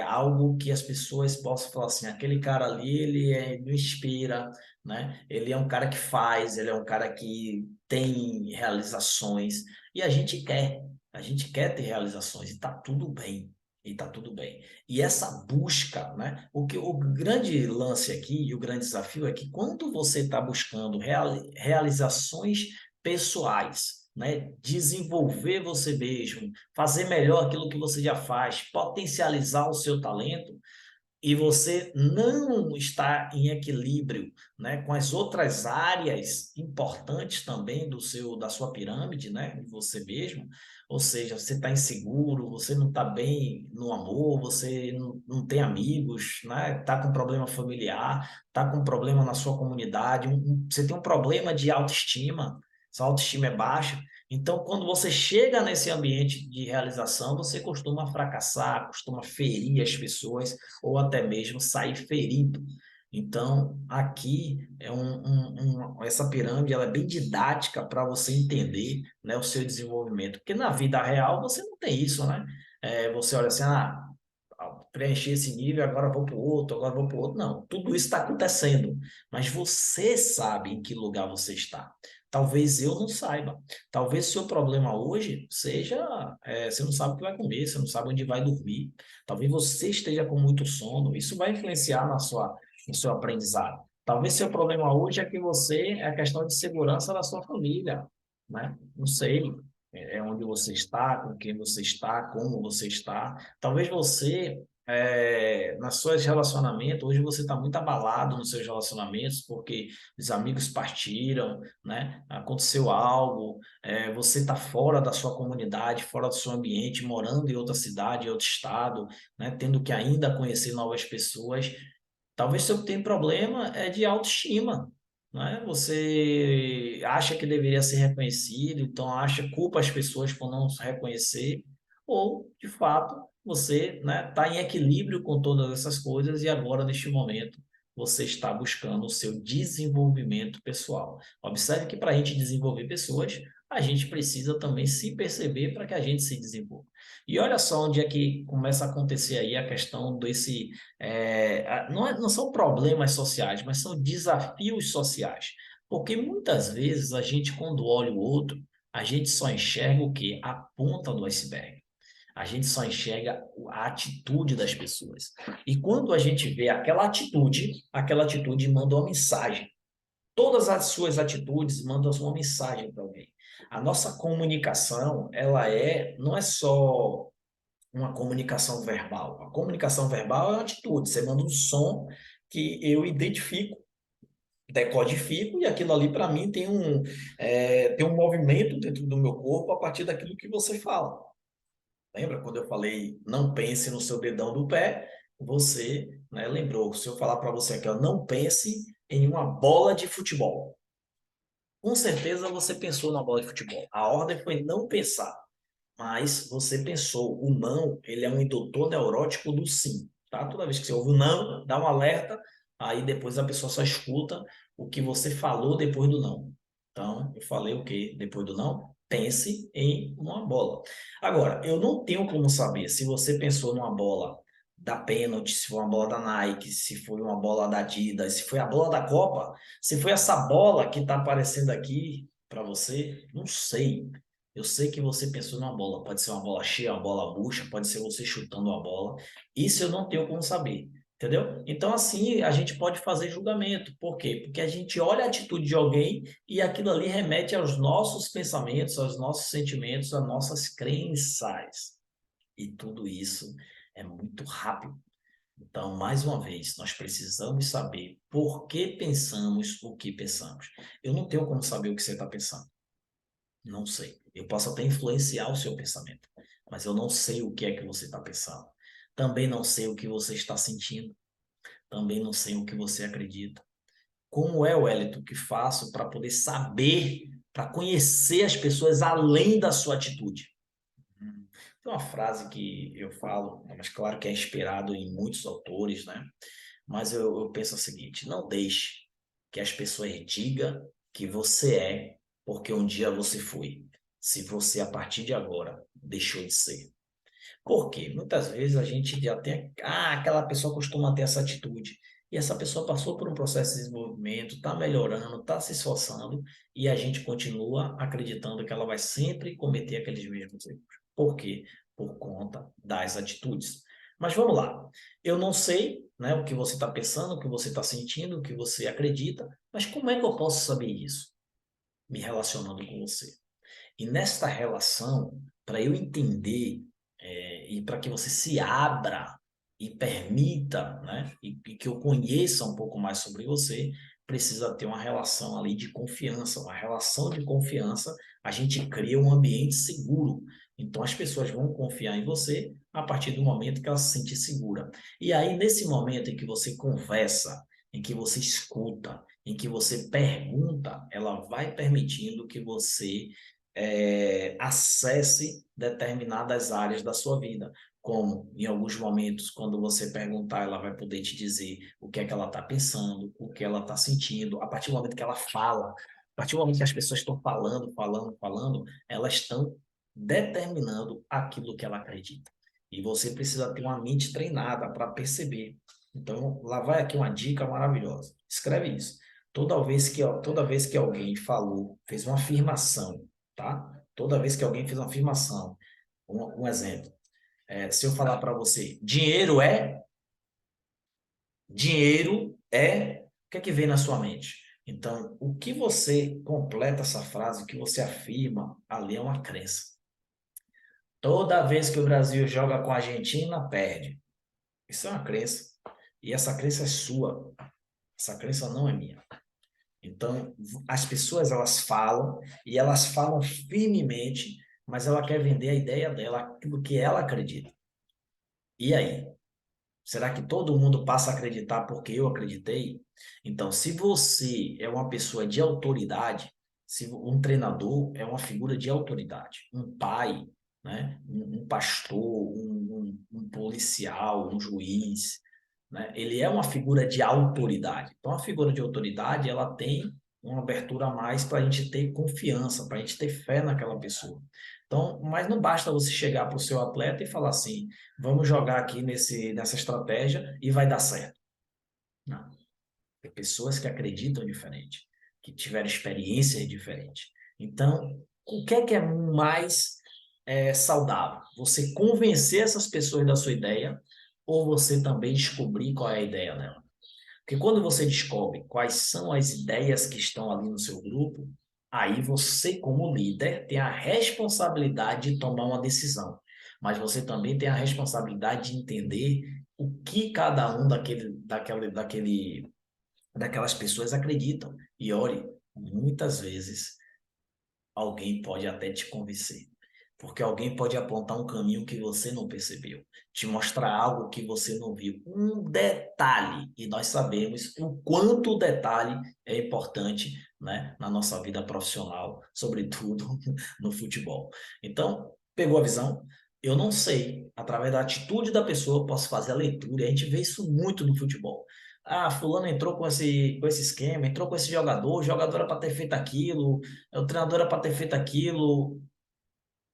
algo que as pessoas possam falar assim, aquele cara ali, me inspira, né? Ele é um cara que faz, ele é um cara que tem realizações e a gente quer ter realizações e tá tudo bem. E tá tudo bem. E essa busca, né? O grande lance aqui e o grande desafio é que quando você está buscando realizações pessoais, né? Desenvolver você mesmo, fazer melhor aquilo que você já faz, potencializar o seu talento, e você não está em equilíbrio, né, com as outras áreas importantes também da sua pirâmide, né, de você mesmo, ou seja, você está inseguro, você não está bem no amor, você não tem amigos, né, está com problema familiar, está com problema na sua comunidade, você tem um problema de autoestima, sua autoestima é baixa. Então, quando você chega nesse ambiente de realização, você costuma fracassar, costuma ferir as pessoas, ou até mesmo sair ferido. Então, aqui essa pirâmide ela é bem didática para você entender, né, o seu desenvolvimento. Porque na vida real você não tem isso, né? Você olha assim, preencher esse nível, agora vou para o outro, agora vou para o outro. Não, tudo isso está acontecendo, mas você sabe em que lugar você está. Talvez eu não saiba. Talvez o seu problema hoje seja, você não sabe o que vai comer, você não sabe onde vai dormir. Talvez você esteja com muito sono. Isso vai influenciar no seu aprendizado. Talvez seu problema hoje é que é a questão de segurança da sua família, né? Não sei. É onde você está, com quem você está, como você está. Talvez você, nas suas relacionamentos, hoje você está muito abalado nos seus relacionamentos porque os amigos partiram, né? Aconteceu algo, você está fora da sua comunidade, fora do seu ambiente, morando em outra cidade, em outro estado, né? Tendo que ainda conhecer novas pessoas. Talvez seu tem problema é de autoestima, né? Você acha que deveria ser reconhecido, então acha culpa as pessoas por não se reconhecer, ou de fato você, né, está em equilíbrio com todas essas coisas e agora neste momento você está buscando o seu desenvolvimento pessoal. Observe que para a gente desenvolver pessoas, a gente precisa também se perceber para que a gente se desenvolva. E olha só onde é que começa a acontecer aí a questão desse não são problemas sociais, mas são desafios sociais. Porque muitas vezes a gente, quando olha o outro, a gente só enxerga o quê? A ponta do iceberg. A gente só enxerga a atitude das pessoas. E quando a gente vê aquela atitude manda uma mensagem. Todas as suas atitudes mandam uma mensagem para alguém. A nossa comunicação, não é só uma comunicação verbal. A comunicação verbal é uma atitude. Você manda um som que eu identifico decodifico e aquilo ali para mim tem um movimento dentro do meu corpo a partir daquilo que você fala. Lembra quando eu falei não pense no seu dedão do pé? Você, né, lembrou. Se eu falar para você aqui, ó, não pense em uma bola de futebol. Com certeza você pensou na bola de futebol. A ordem foi não pensar, mas você pensou. O não, ele é um indutor neurótico do sim, tá? Toda vez que você ouve o não, dá um alerta, aí depois a pessoa só escuta o que você falou depois do não. Então, eu falei o quê depois do não? Pense em uma bola. Agora, eu não tenho como saber se você pensou numa bola da pênalti, se foi uma bola da Nike, se foi uma bola da Adidas, se foi a bola da Copa, se foi essa bola que está aparecendo aqui para você, não sei. Eu sei que você pensou numa bola, pode ser uma bola cheia, uma bola murcha, pode ser você chutando uma bola. Isso eu não tenho como saber, entendeu? Então, assim, a gente pode fazer julgamento. Por quê? Porque a gente olha a atitude de alguém e aquilo ali remete aos nossos pensamentos, aos nossos sentimentos, às nossas crenças. E tudo isso é muito rápido. Então, mais uma vez, nós precisamos saber por que pensamos o que pensamos. Eu não tenho como saber o que você está pensando. Não sei. Eu posso até influenciar o seu pensamento, mas eu não sei o que é que você está pensando. Também não sei o que você está sentindo. Também não sei o que você acredita. Como é, Wellington, que faço para poder saber, para conhecer as pessoas além da sua atitude? Tem uma frase que eu falo, mas claro que é inspirado em muitos autores, né? Mas eu penso o seguinte: não deixe que as pessoas digam que você é porque um dia você foi. Se você, a partir de agora, deixou de ser. Por quê? Muitas vezes a gente já tem. Ah, aquela pessoa costuma ter essa atitude. E essa pessoa passou por um processo de desenvolvimento, está melhorando, está se esforçando, e a gente continua acreditando que ela vai sempre cometer aqueles mesmos erros. Por quê? Por conta das atitudes. Mas vamos lá. Eu não sei, né, o que você está pensando, o que você está sentindo, o que você acredita, mas como é que eu posso saber isso? Me relacionando com você. E nesta relação, para eu entender e para que você se abra e permita, né, e que eu conheça um pouco mais sobre você, precisa ter uma relação ali de confiança. Uma relação de confiança, a gente cria um ambiente seguro. Então as pessoas vão confiar em você a partir do momento que ela se sente segura. E aí, nesse momento em que você conversa, em que você escuta, em que você pergunta, ela vai permitindo que você acesse determinadas áreas da sua vida. Como, em alguns momentos, quando você perguntar, ela vai poder te dizer o que é que ela está pensando, o que ela está sentindo. A partir do momento que ela fala, a partir do momento que as pessoas estão falando, elas estão determinando aquilo que ela acredita. E você precisa ter uma mente treinada para perceber. Então, lá vai aqui uma dica maravilhosa. Escreve isso. Toda vez que alguém falou, fez uma afirmação, tá? Toda vez que alguém fez uma afirmação, um exemplo, se eu falar para você, dinheiro é, o que é que vem na sua mente? Então, o que você completa essa frase, o que você afirma, ali é uma crença. Toda vez que o Brasil joga com a Argentina, perde. Isso é uma crença. E essa crença é sua. Essa crença não é minha. Então, as pessoas elas falam e elas falam firmemente, mas ela quer vender a ideia dela, aquilo que ela acredita. E aí? Será que todo mundo passa a acreditar porque eu acreditei? Então, se você é uma pessoa de autoridade, se um treinador é uma figura de autoridade, um pai, né? Um pastor, um policial, um juiz, né? Ele é uma figura de autoridade. Então, a figura de autoridade, ela tem uma abertura a mais para a gente ter confiança, para a gente ter fé naquela pessoa. Então, mas não basta você chegar para o seu atleta e falar assim, vamos jogar aqui nessa estratégia e vai dar certo. Não. Tem pessoas que acreditam diferente, que tiveram experiências diferentes. Então, o que é mais saudável? Você convencer essas pessoas da sua ideia ou você também descobrir qual é a ideia dela? Porque quando você descobre quais são as ideias que estão ali no seu grupo, aí você, como líder, tem a responsabilidade de tomar uma decisão. Mas você também tem a responsabilidade de entender o que cada um daquele daquelas pessoas acreditam. E olhe, muitas vezes alguém pode até te convencer. Porque alguém pode apontar um caminho que você não percebeu, te mostrar algo que você não viu, um detalhe, e nós sabemos o quanto o detalhe é importante, né, na nossa vida profissional, sobretudo no futebol. Então, pegou a visão? Eu não sei, através da atitude da pessoa, eu posso fazer a leitura, e a gente vê isso muito no futebol. Ah, fulano entrou com esse esquema, entrou com esse jogador, o jogador era para ter feito aquilo, o treinador era para ter feito aquilo.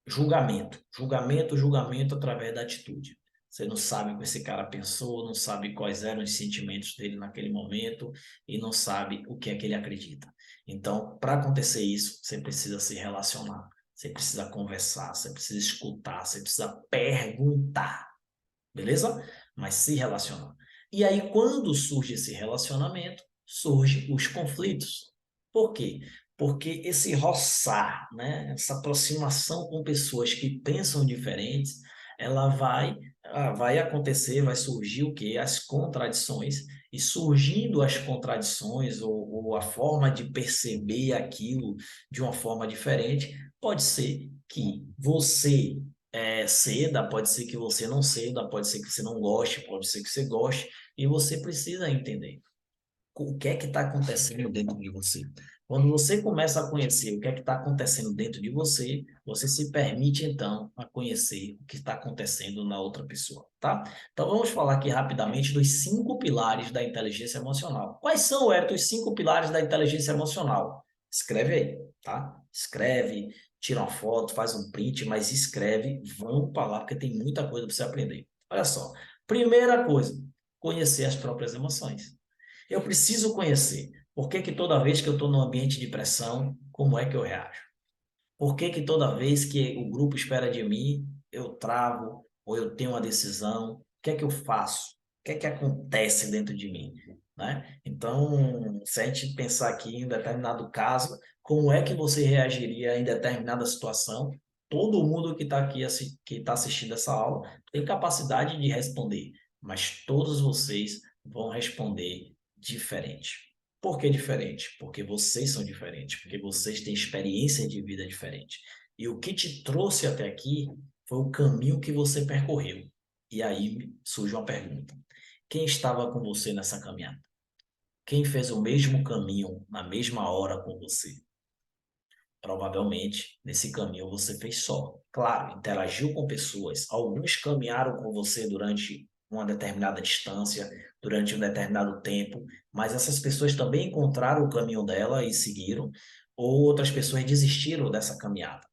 Julgamento, julgamento, julgamento através da atitude. Você não sabe o que esse cara pensou, não sabe quais eram os sentimentos dele naquele momento e não sabe o que é que ele acredita. Então, para acontecer isso, você precisa se relacionar, você precisa conversar, você precisa escutar, você precisa perguntar, beleza? Mas se relacionar. E aí, quando surge esse relacionamento, surgem os conflitos. Por quê? Porque esse roçar, né, essa aproximação com pessoas que pensam diferentes, ela vai acontecer, vai surgir o quê? As contradições. E surgindo as contradições ou a forma de perceber aquilo de uma forma diferente, pode ser que você ceda, pode ser que você não ceda, pode ser que você não goste, pode ser que você goste, e você precisa entender o que é que está acontecendo dentro de você. Quando você começa a conhecer o que é que está acontecendo dentro de você, você se permite, então, a conhecer o que está acontecendo na outra pessoa, tá? Então, vamos falar aqui rapidamente dos 5 pilares da inteligência emocional. Quais são, Hélio, os 5 pilares da inteligência emocional? Escreve aí, tá? Escreve, tira uma foto, faz um print, mas escreve, vamos para lá, porque tem muita coisa para você aprender. Olha só, primeira coisa, conhecer as próprias emoções. Eu preciso conhecer por que que toda vez que eu estou num ambiente de pressão, como é que eu reajo? Por que que toda vez que o grupo espera de mim, eu travo ou eu tenho uma decisão? O que é que eu faço? O que é que acontece dentro de mim? Né? Então, se a gente pensar aqui em determinado caso, como é que você reagiria em determinada situação? Todo mundo que está aqui, que está assistindo essa aula, tem capacidade de responder, mas todos vocês vão responder diferente. Por que diferente? Porque vocês são diferentes, porque vocês têm experiência de vida diferente. E o que te trouxe até aqui foi o caminho que você percorreu. E aí surge uma pergunta: quem estava com você nessa caminhada? Quem fez o mesmo caminho na mesma hora com você? Provavelmente, nesse caminho você fez só. Claro, interagiu com pessoas. Alguns caminharam com você durante uma determinada distância, durante um determinado tempo, mas essas pessoas também encontraram o caminho dela e seguiram, ou outras pessoas desistiram dessa caminhada.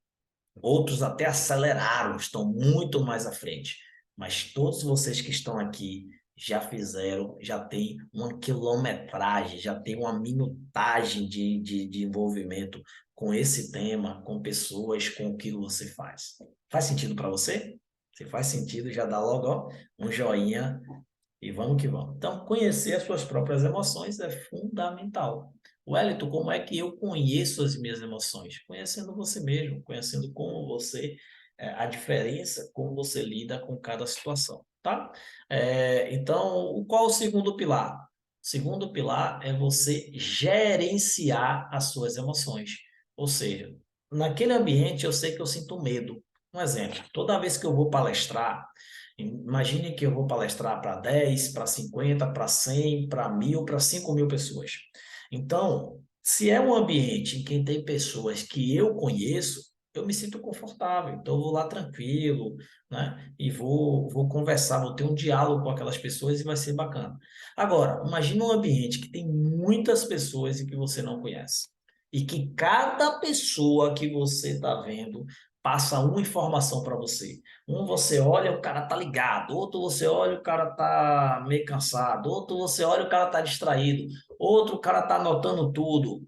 Outros até aceleraram, estão muito mais à frente. Mas todos vocês que estão aqui já fizeram, já tem uma quilometragem, já tem uma minutagem de envolvimento com esse tema, com pessoas, com o que você faz. Faz sentido para você? Se faz sentido, já dá logo ó, um joinha e vamos que vamos. Então, conhecer as suas próprias emoções é fundamental. Wellington, como é que eu conheço as minhas emoções? Conhecendo você mesmo, conhecendo como você, a diferença, como você lida com cada situação, tá? Então, qual o segundo pilar? O segundo pilar é você gerenciar as suas emoções. Ou seja, naquele ambiente eu sei que eu sinto medo. Um exemplo, toda vez que eu vou palestrar, imagine que eu vou palestrar para 10, para 50, para 100, para 1.000, para 5.000 pessoas. Então, se é um ambiente em que tem pessoas que eu conheço, eu me sinto confortável. Então, eu vou lá tranquilo, né? E vou conversar, vou ter um diálogo com aquelas pessoas e vai ser bacana. Agora, imagine um ambiente que tem muitas pessoas e que você não conhece. E que cada pessoa que você está vendo passa uma informação para você. Um você olha, o cara tá ligado. Outro você olha, o cara tá meio cansado. Outro você olha, o cara tá distraído. Outro, o cara tá anotando tudo.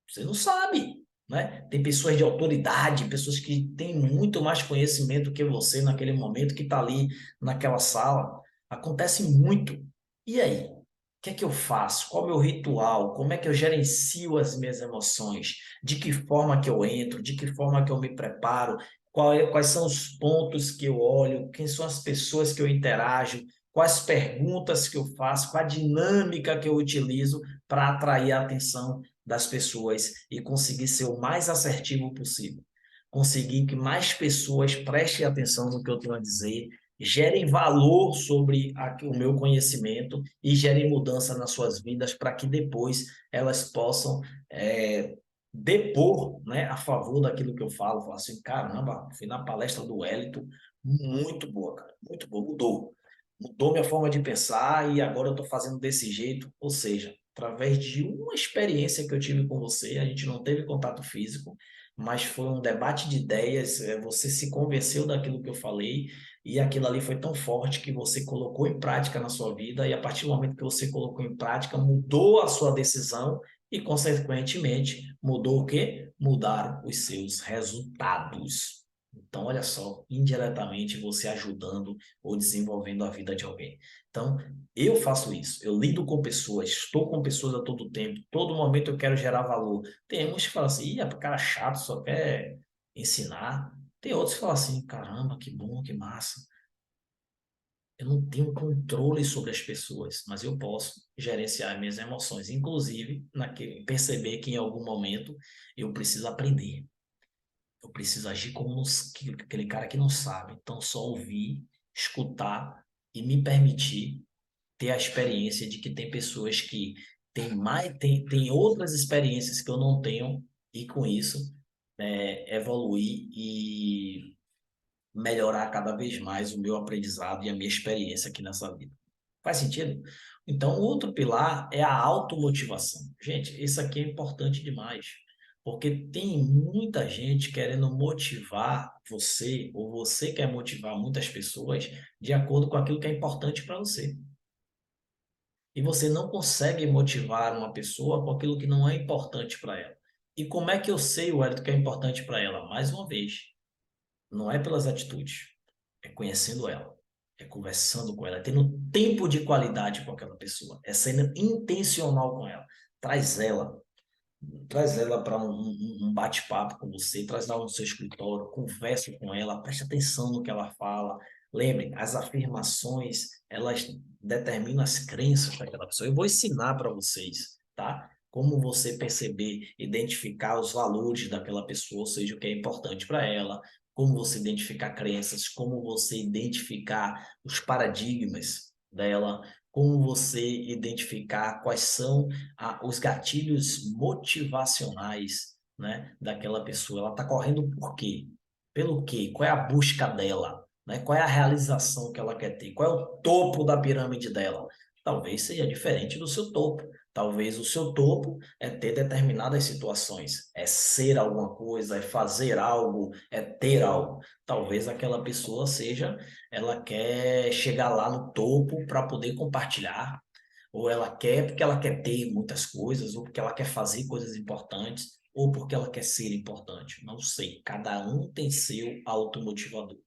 Você não sabe, né? Tem pessoas de autoridade, pessoas que têm muito mais conhecimento que você naquele momento, que tá ali naquela sala. Acontece muito. E aí? O que é que eu faço? Qual é o meu ritual? Como é que eu gerencio as minhas emoções? De que forma que eu entro? De que forma que eu me preparo? Quais são os pontos que eu olho? Quem são as pessoas que eu interajo? quais perguntas que eu faço, qual a dinâmica que eu utilizo para atrair a atenção das pessoas e conseguir ser o mais assertivo possível. Conseguir que mais pessoas prestem atenção no que eu tenho a dizer, gerem valor sobre o meu conhecimento e gerem mudança nas suas vidas para que depois elas possam depor, né, a favor daquilo que eu falo. Falar assim, caramba, fui na palestra do Wellington, muito boa, cara, muito boa, mudou minha forma de pensar e agora eu estou fazendo desse jeito. Ou seja, através de uma experiência que eu tive com você, a gente não teve contato físico, mas foi um debate de ideias, você se convenceu daquilo que eu falei e aquilo ali foi tão forte que você colocou em prática na sua vida e a partir do momento que você colocou em prática, mudou a sua decisão e, consequentemente, mudou o quê? Mudaram os seus resultados. Então, olha só, indiretamente você ajudando ou desenvolvendo a vida de alguém. Então, eu faço isso. Eu lido com pessoas, estou com pessoas a todo tempo, todo momento eu quero gerar valor. Tem uns que falam assim, ih, cara chato, só quer ensinar. Tem outros que falam assim, caramba, que bom, que massa. Eu não tenho controle sobre as pessoas, mas eu posso gerenciar minhas emoções, inclusive perceber que em algum momento eu preciso aprender. Eu preciso agir como aquele cara que não sabe. Então, só ouvir, escutar e me permitir ter a experiência de que tem pessoas que tem outras experiências que eu não tenho e com isso evoluir e melhorar cada vez mais o meu aprendizado e a minha experiência aqui nessa vida. Faz sentido? Então, o outro pilar é a automotivação. Gente, isso aqui é importante demais, porque tem muita gente querendo motivar você, ou você quer motivar muitas pessoas de acordo com aquilo que é importante para você. E você não consegue motivar uma pessoa com aquilo que não é importante para ela. E como é que eu sei, Wellington, que é importante para ela? Mais uma vez, não é pelas atitudes, é conhecendo ela, é conversando com ela, é tendo tempo de qualidade com aquela pessoa, é sendo intencional com ela. Traz ela, traz ela para um bate-papo com você, traz ela no seu escritório, converse com ela, preste atenção no que ela fala. Lembre, as afirmações, elas determinam as crenças daquela pessoa. Eu vou ensinar para vocês, tá? Como você perceber, identificar os valores daquela pessoa, ou seja, o que é importante para ela, como você identificar crenças, como você identificar os paradigmas dela, como você identificar quais são os gatilhos motivacionais, né, daquela pessoa. Ela está correndo por quê? Pelo quê? Qual é a busca dela? Né? Qual é a realização que ela quer ter? Qual é o topo da pirâmide dela? Talvez seja diferente do seu topo. Talvez o seu topo é ter determinadas situações, é ser alguma coisa, é fazer algo, é ter algo. Talvez aquela pessoa seja, ela quer chegar lá no topo para poder compartilhar, ou ela quer porque ela quer ter muitas coisas, ou porque ela quer fazer coisas importantes, ou porque ela quer ser importante. Não sei. Cada um tem seu automotivador.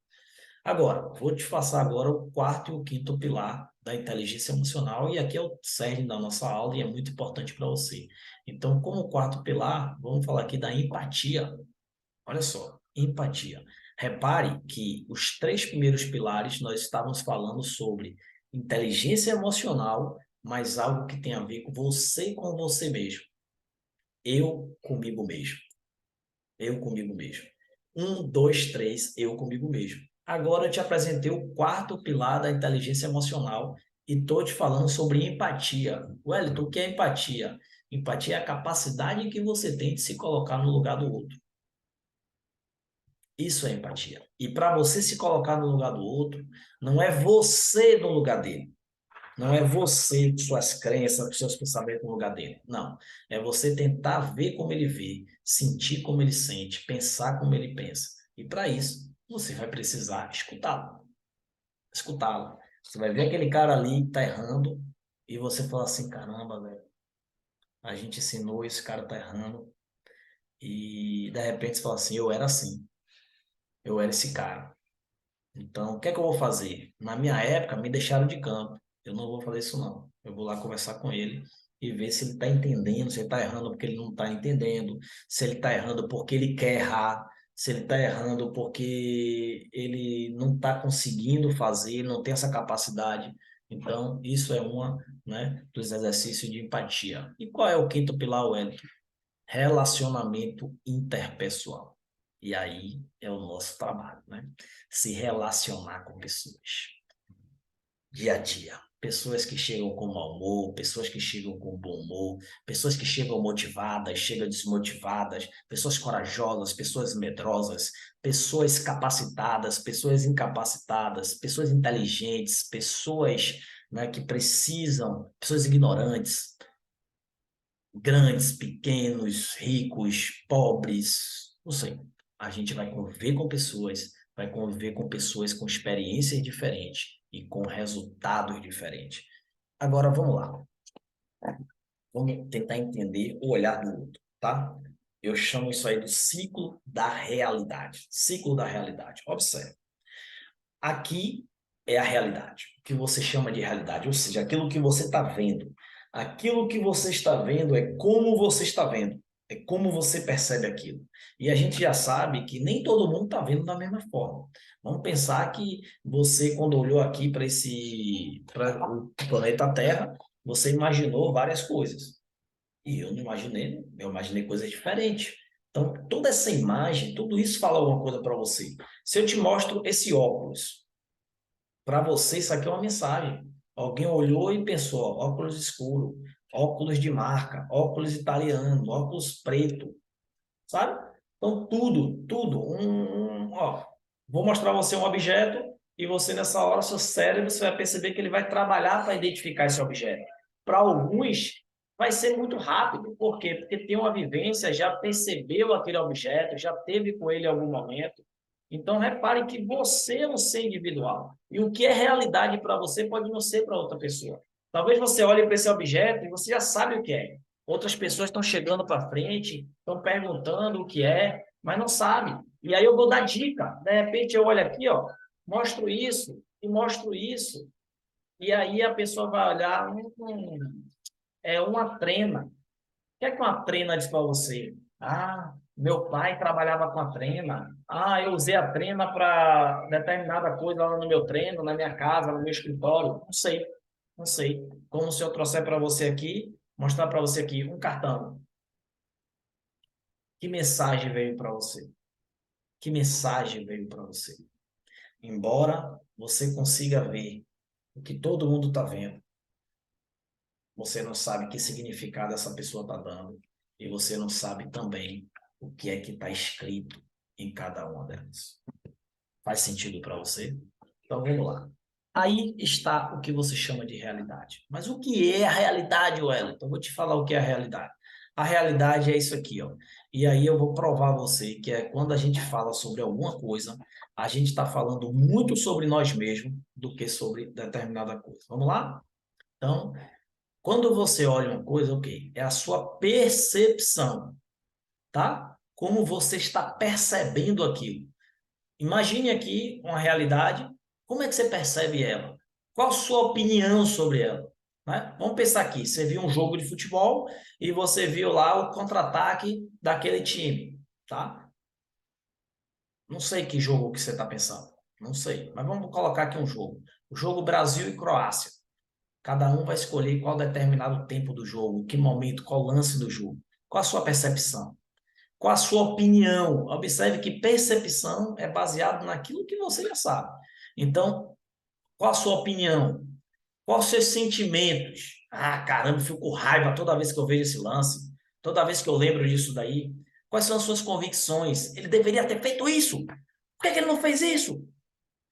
Agora, vou te passar agora o quarto e o quinto pilar da inteligência emocional, e aqui é o cerne da nossa aula e é muito importante para você. Então, como quarto pilar, vamos falar aqui da empatia. Olha só, empatia. Repare que os três primeiros pilares nós estávamos falando sobre inteligência emocional, mas algo que tem a ver com você e com você mesmo. Eu comigo mesmo. Eu comigo mesmo. Um, dois, três, eu comigo mesmo. Agora eu te apresentei o quarto pilar da inteligência emocional e estou te falando sobre empatia. Wellington, o que é empatia? Empatia é a capacidade que você tem de se colocar no lugar do outro. Isso é empatia. E para você se colocar no lugar do outro, não é você no lugar dele. Não é você, suas crenças, seus pensamentos no lugar dele. Não. É você tentar ver como ele vê, sentir como ele sente, pensar como ele pensa. E para isso, você vai precisar escutá-lo. Escutá-lo. Você vai ver aquele cara ali que está errando e você fala assim, caramba, velho, a gente ensinou, esse cara está errando. E de repente você fala assim, eu era assim, eu era esse cara. Então, o que é que eu vou fazer? Na minha época, me deixaram de campo. Eu não vou fazer isso, não. Eu vou lá conversar com ele e ver se ele está entendendo, se ele está errando porque ele não está entendendo, se ele está errando porque ele quer errar, se ele está errando porque ele não está conseguindo fazer, ele não tem essa capacidade. Então, isso é uma, né, dos exercícios de empatia. E qual é o quinto pilar, Wellington? Relacionamento interpessoal. E aí é o nosso trabalho, né? Se relacionar com pessoas dia a dia. Pessoas que chegam com mau humor, pessoas que chegam com bom humor, pessoas que chegam motivadas, chegam desmotivadas, pessoas corajosas, pessoas medrosas, pessoas capacitadas, pessoas incapacitadas, pessoas inteligentes, pessoas, né, que precisam, pessoas ignorantes, grandes, pequenos, ricos, pobres, não sei. A gente vai conviver com pessoas com experiências diferentes e com resultados diferentes. Agora, vamos lá. Vamos tentar entender o olhar do outro, tá? Eu chamo isso aí do ciclo da realidade. Ciclo da realidade. Observe. Aqui é a realidade. O que você chama de realidade, ou seja, aquilo que você está vendo. Aquilo que você está vendo é como você está vendo. É como você percebe aquilo. E a gente já sabe que nem todo mundo está vendo da mesma forma. Vamos pensar que você, quando olhou aqui para o planeta Terra, você imaginou várias coisas. E eu não imaginei, eu imaginei coisas diferentes. Então, toda essa imagem, tudo isso fala alguma coisa para você. Se eu te mostro esse óculos, para você, isso aqui é uma mensagem. Alguém olhou e pensou, ó, óculos escuro, óculos de marca, óculos italiano, óculos preto, sabe? Então, tudo. Ó, vou mostrar a você um objeto e você, nessa hora, seu cérebro, você vai perceber que ele vai trabalhar para identificar esse objeto. Para alguns, vai ser muito rápido. Por quê? Porque tem uma vivência, já percebeu aquele objeto, já teve com ele em algum momento. Então, repare que você é um ser individual. E o que é realidade para você pode não ser para outra pessoa. Talvez você olhe para esse objeto e você já sabe o que é. Outras pessoas estão chegando para frente, estão perguntando o que é, mas não sabe. E aí eu vou dar dica. De repente eu olho aqui, ó, mostro isso e mostro isso. E aí a pessoa vai olhar, é uma trena. O que é que uma trena diz para você? Ah, meu pai trabalhava com a trena. Ah, eu usei a trena para determinada coisa lá no meu treino, na minha casa, no meu escritório. Não sei, não sei. Como se eu trouxer para você aqui, mostrar para você aqui um cartão. Que mensagem veio para você? Que mensagem veio para você? Embora você consiga ver o que todo mundo está vendo, você não sabe que significado essa pessoa está dando e você não sabe também o que é que está escrito em cada uma delas. Faz sentido para você? Então vamos lá. Aí está o que você chama de realidade. Mas o que é a realidade, Wellington? Eu vou te falar o que é a realidade. A realidade é isso aqui, ó. E aí eu vou provar a você que é quando a gente fala sobre alguma coisa, a gente está falando muito sobre nós mesmos do que sobre determinada coisa. Vamos lá? Então, quando você olha uma coisa, ok, é a sua percepção, tá? Como você está percebendo aquilo. Imagine aqui uma realidade, como é que você percebe ela? Qual a sua opinião sobre ela? Né? Vamos pensar aqui, você viu um jogo de futebol e você viu lá o contra-ataque daquele time, tá? Não sei que jogo que você está pensando, não sei, mas vamos colocar aqui um jogo. O jogo Brasil e Croácia. Cada um vai escolher qual determinado tempo do jogo, que momento, qual lance do jogo. Qual a sua percepção? Qual a sua opinião? Observe que percepção é baseado naquilo que você já sabe. Então, qual a sua opinião? Quais os seus sentimentos? Ah, caramba, eu fico com raiva toda vez que eu vejo esse lance, toda vez que eu lembro disso daí. Quais são as suas convicções? Ele deveria ter feito isso. Por que que ele não fez isso?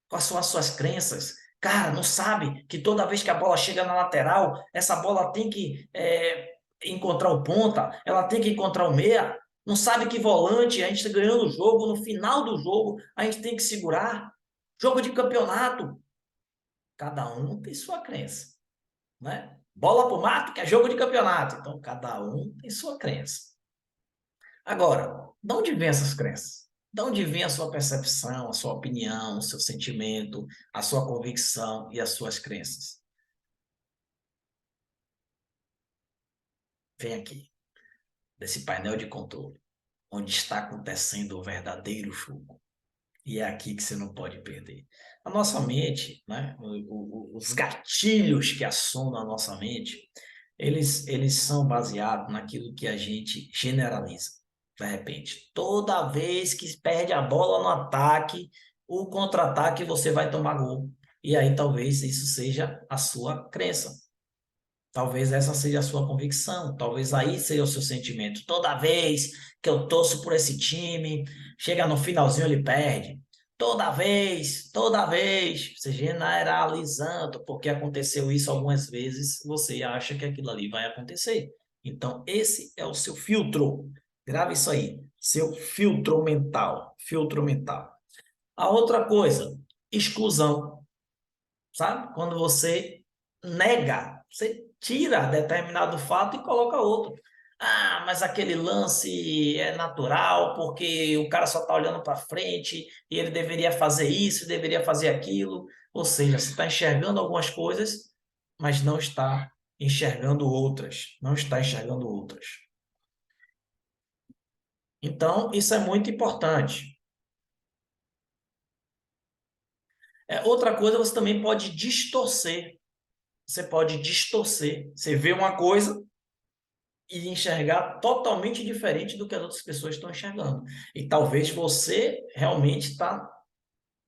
Quais são as suas crenças? Cara, não sabe que toda vez que a bola chega na lateral, essa bola tem que encontrar o ponta, ela tem que encontrar o meia. Não sabe que volante, a gente está ganhando o jogo, no final do jogo, a gente tem que segurar. Jogo de campeonato. Cada um tem sua crença, né? Bola pro mato, que é jogo de campeonato. Então, cada um tem sua crença. Agora, de onde vêm essas crenças? De onde vem a sua percepção, a sua opinião, o seu sentimento, a sua convicção e as suas crenças? Vem aqui, desse painel de controle, onde está acontecendo o verdadeiro jogo. E é aqui que você não pode perder. A nossa mente, né? Os gatilhos que assomam a nossa mente, eles são baseados naquilo que a gente generaliza. De repente, toda vez que perde a bola no ataque, o contra-ataque você vai tomar gol. E aí talvez isso seja a sua crença. Talvez essa seja a sua convicção, talvez aí seja o seu sentimento. Toda vez que eu torço por esse time, chega no finalzinho ele perde. Toda vez, você generalizando, porque aconteceu isso algumas vezes, você acha que aquilo ali vai acontecer. Então, esse é o seu filtro. Grave isso aí, seu filtro mental, filtro mental. A outra coisa, exclusão, sabe? Quando você nega, você tira determinado fato e coloca outro. Ah, mas aquele lance é natural porque o cara só está olhando para frente e ele deveria fazer isso, deveria fazer aquilo. Ou seja, você está enxergando algumas coisas, mas não está enxergando outras. Não está enxergando outras. Então, isso é muito importante. Outra coisa, você também pode distorcer. Você pode distorcer. Você vê uma coisa e enxergar totalmente diferente do que as outras pessoas estão enxergando. E talvez você realmente está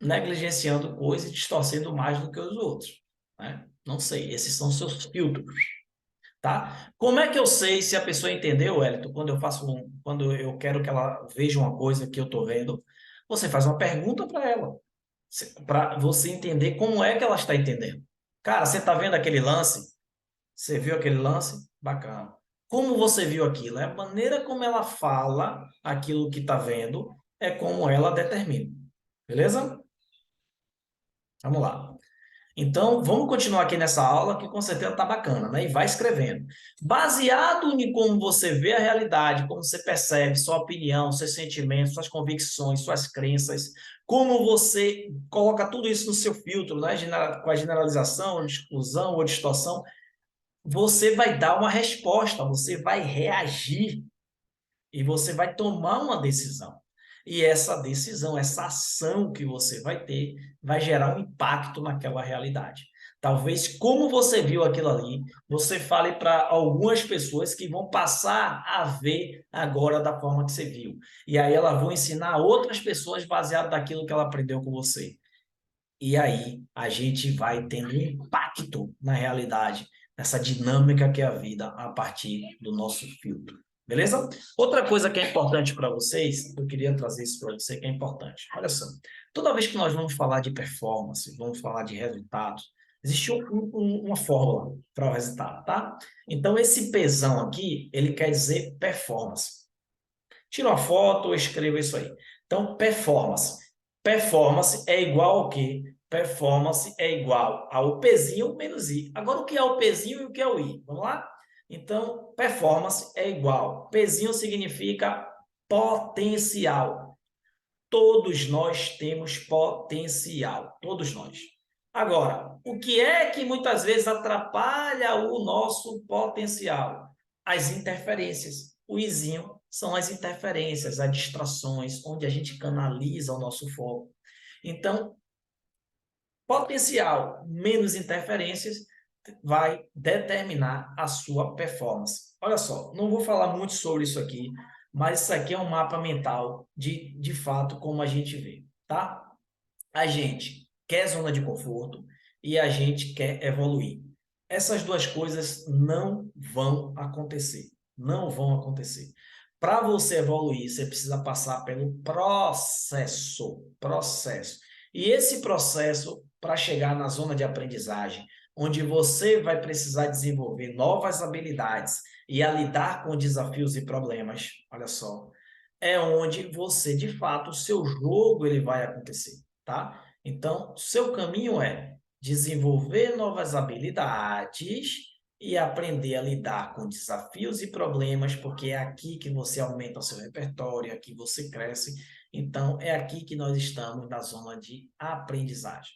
negligenciando coisas e distorcendo mais do que os outros, né? Não sei, esses são seus filtros, tá? Como é que eu sei se a pessoa entendeu, Wellington, quando eu quero que ela veja uma coisa que eu estou vendo? Você faz uma pergunta para ela, para você entender como é que ela está entendendo. Cara, você está vendo aquele lance? Você viu aquele lance? Bacana. Como você viu aquilo? É a maneira como ela fala aquilo que está vendo, é como ela determina. Beleza? Vamos lá. Então, vamos continuar aqui nessa aula que com certeza está bacana, né? E vai escrevendo. Baseado em como você vê a realidade, como você percebe, sua opinião, seus sentimentos, suas convicções, suas crenças, como você coloca tudo isso no seu filtro, né? Com a generalização, exclusão ou distorção, você vai dar uma resposta, você vai reagir e você vai tomar uma decisão. E essa decisão, essa ação que você vai ter, vai gerar um impacto naquela realidade. Talvez, como você viu aquilo ali, você fale para algumas pessoas que vão passar a ver agora da forma que você viu. E aí elas vão ensinar outras pessoas baseado naquilo que ela aprendeu com você. E aí a gente vai tendo um impacto na realidade, nessa dinâmica que é a vida a partir do nosso filtro. Beleza? Outra coisa que é importante para vocês, eu queria trazer isso para você que é importante. Olha só, toda vez que nós vamos falar de performance, vamos falar de resultados, existe uma fórmula para o resultado, tá? Então, esse Pzão aqui, ele quer dizer performance. Tira uma foto, escreva isso aí. Então, performance. Performance é igual ao quê? Performance é igual ao Pzinho menos I. Agora, o que é o Pzinho e o que é o I? Vamos lá? Então, performance é igual. Pzinho significa potencial. Todos nós temos potencial. Todos nós. Agora, o que é que muitas vezes atrapalha o nosso potencial? As interferências. O izinho são as interferências, as distrações, onde a gente canaliza o nosso foco. Então, potencial menos interferências vai determinar a sua performance. Olha só, não vou falar muito sobre isso aqui, mas isso aqui é um mapa mental de fato como a gente vê, tá? A gente quer zona de conforto e a gente quer evoluir. Essas duas coisas não vão acontecer. Não vão acontecer. Para você evoluir, você precisa passar pelo processo. Processo. E esse processo, para chegar na zona de aprendizagem, onde você vai precisar desenvolver novas habilidades e a lidar com desafios e problemas, olha só, é onde você, de fato, o seu jogo ele vai acontecer, tá? Então, seu caminho é desenvolver novas habilidades e aprender a lidar com desafios e problemas, porque é aqui que você aumenta o seu repertório, é aqui você cresce. Então, é aqui que nós estamos na zona de aprendizagem.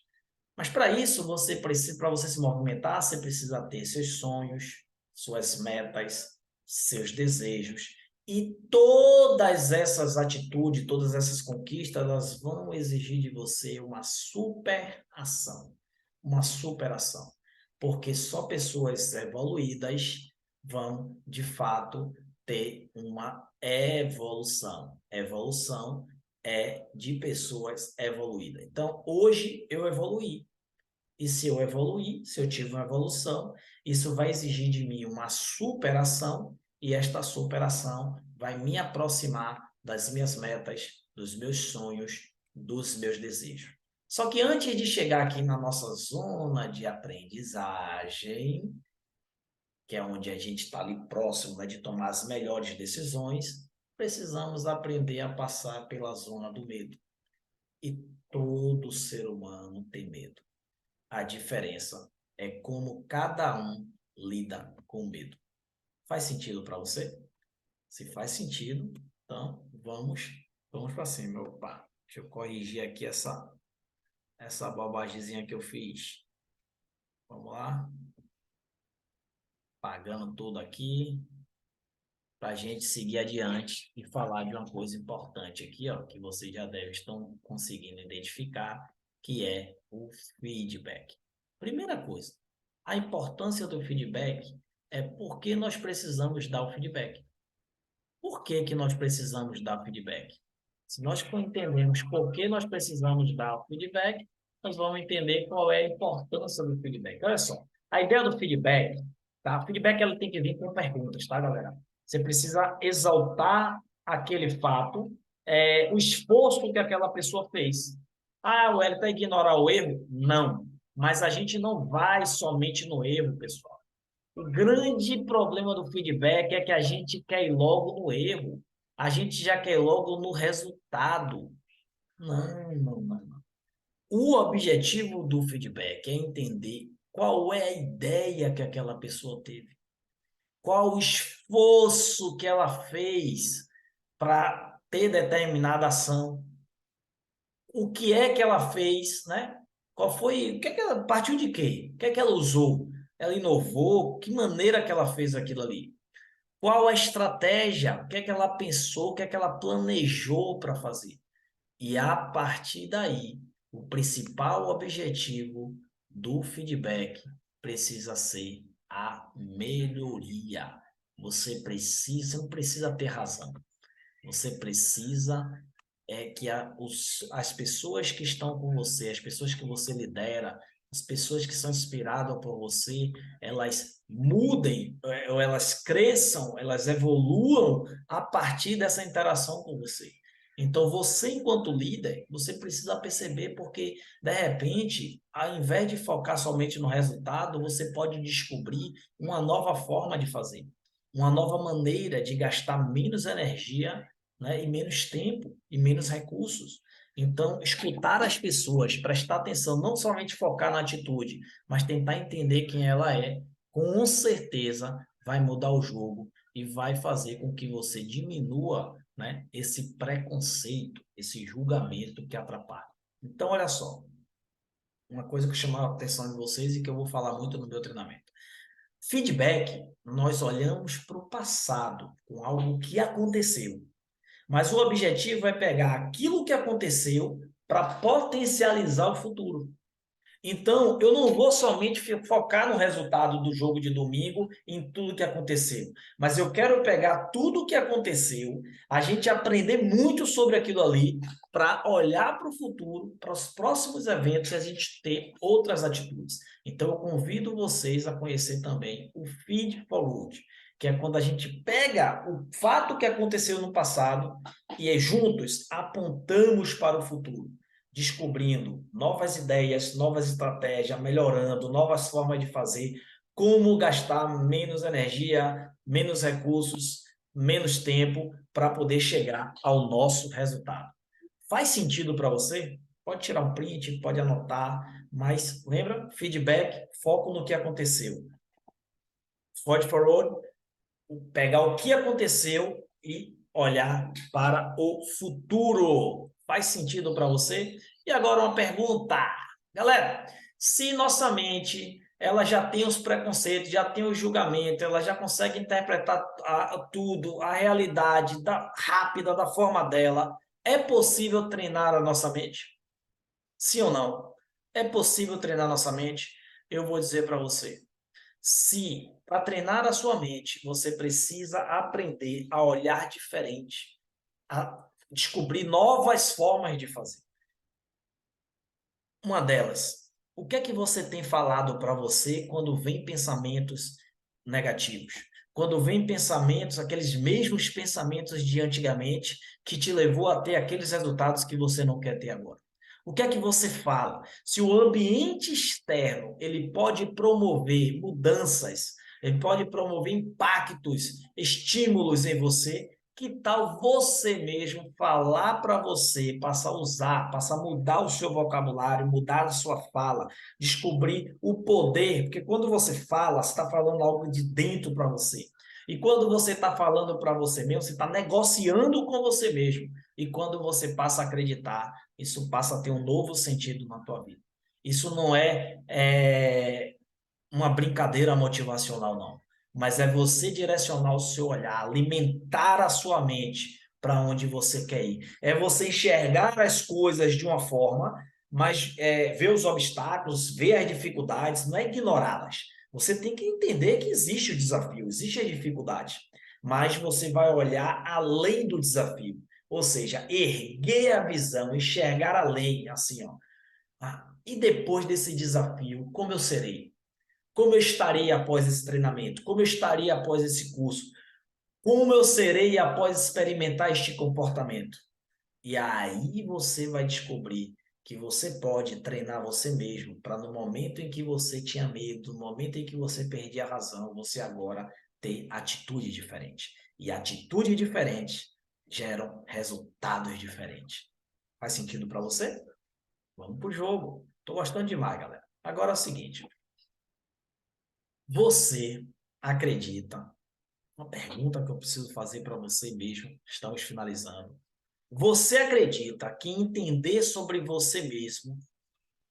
Mas para isso, você precisa, para você se movimentar, você precisa ter seus sonhos, suas metas, seus desejos E todas essas atitudes, todas essas conquistas, elas vão exigir de você uma superação. Uma superação. Porque só pessoas evoluídas vão, de fato, ter uma evolução. Evolução é de pessoas evoluídas. Então, hoje eu evoluí. E se eu evoluir, se eu tive uma evolução, isso vai exigir de mim uma superação, e esta superação vai me aproximar das minhas metas, dos meus sonhos, dos meus desejos. Só que antes de chegar aqui na nossa zona de aprendizagem, que é onde a gente está ali próximo, né, de tomar as melhores decisões, precisamos aprender a passar pela zona do medo. E todo ser humano tem medo. A diferença é como cada um lida com o medo. Faz sentido para você? Se faz sentido, então vamos para cima. Opa, deixa eu corrigir aqui essa bobagemzinha que eu fiz. Vamos lá. Pagando tudo aqui para a gente seguir adiante e falar de uma coisa importante aqui, ó, que vocês já devem estar conseguindo identificar, que é o feedback. Primeira coisa, a importância do feedback é porque nós precisamos dar o feedback. Por que que nós precisamos dar feedback? Se nós entendemos por que nós precisamos dar o feedback, nós vamos entender qual é a importância do feedback. Olha só, a ideia do feedback, tá? O feedback ela tem que vir com perguntas, tá, galera? Você precisa exaltar aquele fato, o esforço que aquela pessoa fez. Ah, o Hélio está ignorar o erro? Não. Mas a gente não vai somente no erro, pessoal. O grande problema do feedback é que a gente quer ir logo no erro. A gente já quer ir logo no resultado. Não, não, não. O objetivo do feedback é entender qual é a ideia que aquela pessoa teve, qual o esforço que ela fez para ter determinada ação, o que é que ela fez, né? Qual foi, o que é que ela partiu de quê? O que é que ela usou? Ela inovou? Que maneira que ela fez aquilo ali? Qual a estratégia? O que é que ela pensou? O que é que ela planejou para fazer? E a partir daí, o principal objetivo do feedback precisa ser a melhoria. Você não precisa ter razão. Você precisa que as pessoas que estão com você, as pessoas que você lidera, as pessoas que são inspiradas por você, elas mudem, ou elas cresçam, elas evoluam a partir dessa interação com você. Então, você, enquanto líder, você precisa perceber porque, de repente, ao invés de focar somente no resultado, você pode descobrir uma nova forma de fazer, uma nova maneira de gastar menos energia, né, e menos tempo e menos recursos. Então, escutar as pessoas, prestar atenção, não somente focar na atitude, mas tentar entender quem ela é, com certeza vai mudar o jogo e vai fazer com que você diminua, né, esse preconceito, esse julgamento que atrapalha. Então, olha só, uma coisa que chama a atenção de vocês e que eu vou falar muito no meu treinamento. Feedback, nós olhamos para o passado, com algo que aconteceu. Mas o objetivo é pegar aquilo que aconteceu para potencializar o futuro. Então, eu não vou somente focar no resultado do jogo de domingo, em tudo que aconteceu, mas eu quero pegar tudo o que aconteceu, a gente aprender muito sobre aquilo ali, para olhar para o futuro, para os próximos eventos e a gente ter outras atitudes. Então, eu convido vocês a conhecer também o Feed Forward, que é quando a gente pega o fato que aconteceu no passado e juntos apontamos para o futuro, descobrindo novas ideias, novas estratégias, melhorando novas formas de fazer, como gastar menos energia, menos recursos, menos tempo para poder chegar ao nosso resultado. Faz sentido para você? Pode tirar um print, pode anotar, mas lembra? Feedback, foco no que aconteceu. Forward forward, pegar o que aconteceu e olhar para o futuro. Faz sentido para você? E agora uma pergunta. Galera, se nossa mente ela já tem os preconceitos, já tem o julgamento, ela já consegue interpretar tudo, a realidade rápida, da forma dela. É possível treinar a nossa mente? Sim ou não? É possível treinar a nossa mente? Eu vou dizer para você. Se para treinar a sua mente, você precisa aprender a olhar diferente, a descobrir novas formas de fazer. Uma delas, o que é que você tem falado para você quando vem pensamentos negativos? Quando vem pensamentos, aqueles mesmos pensamentos de antigamente que te levou a ter aqueles resultados que você não quer ter agora. O que é que você fala? Se o ambiente externo, ele pode promover mudanças, ele pode promover impactos, estímulos em você, que tal você mesmo falar para você, passar a usar, passar a mudar o seu vocabulário, mudar a sua fala, descobrir o poder? Porque quando você fala, você está falando algo de dentro para você. E quando você está falando para você mesmo, você está negociando com você mesmo. E quando você passa a acreditar, isso passa a ter um novo sentido na tua vida. Isso não é uma brincadeira motivacional, não. Mas é você direcionar o seu olhar, alimentar a sua mente para onde você quer ir. É você enxergar as coisas de uma forma, mas ver os obstáculos, ver as dificuldades, não é ignorá-las. Você tem que entender que existe o desafio, existe a dificuldade, mas você vai olhar além do desafio. Ou seja, erguer a visão, enxergar além, assim, ó. E depois desse desafio, como eu serei? Como eu estarei após esse treinamento? Como eu estarei após esse curso? Como eu serei após experimentar este comportamento? E aí você vai descobrir que você pode treinar você mesmo para no momento em que você tinha medo, no momento em que você perdia a razão, você agora ter atitude diferente. E atitude diferente geram resultados diferentes. Faz sentido para você? Vamos pro jogo. Tô gostando demais, galera. Agora é o seguinte, você acredita? Uma pergunta que eu preciso fazer para você mesmo. Estamos finalizando. Você acredita que entender sobre você mesmo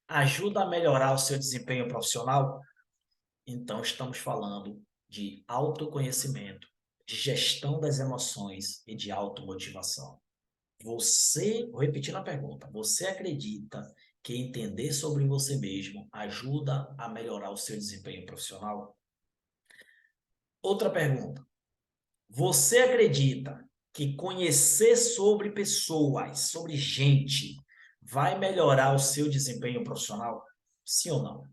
ajuda a melhorar o seu desempenho profissional? Então, estamos falando de autoconhecimento, de gestão das emoções e de automotivação. Vou repetir a pergunta, você acredita que entender sobre você mesmo ajuda a melhorar o seu desempenho profissional? Outra pergunta. Você acredita que conhecer sobre pessoas, sobre gente, vai melhorar o seu desempenho profissional? Sim ou não?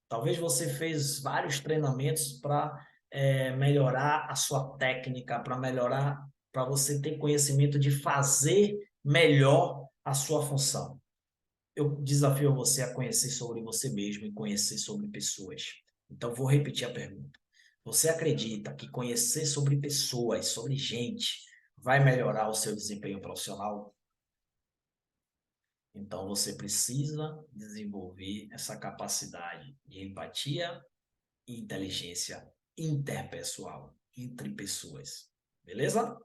Talvez você fez vários treinamentos para melhorar a sua técnica, para melhorar, para você ter conhecimento de fazer melhor a sua função. Eu desafio você a conhecer sobre você mesmo e conhecer sobre pessoas. Então, vou repetir a pergunta. Você acredita que conhecer sobre pessoas, sobre gente, vai melhorar o seu desempenho profissional? Então, você precisa desenvolver essa capacidade de empatia e inteligência interpessoal, entre pessoas. Beleza?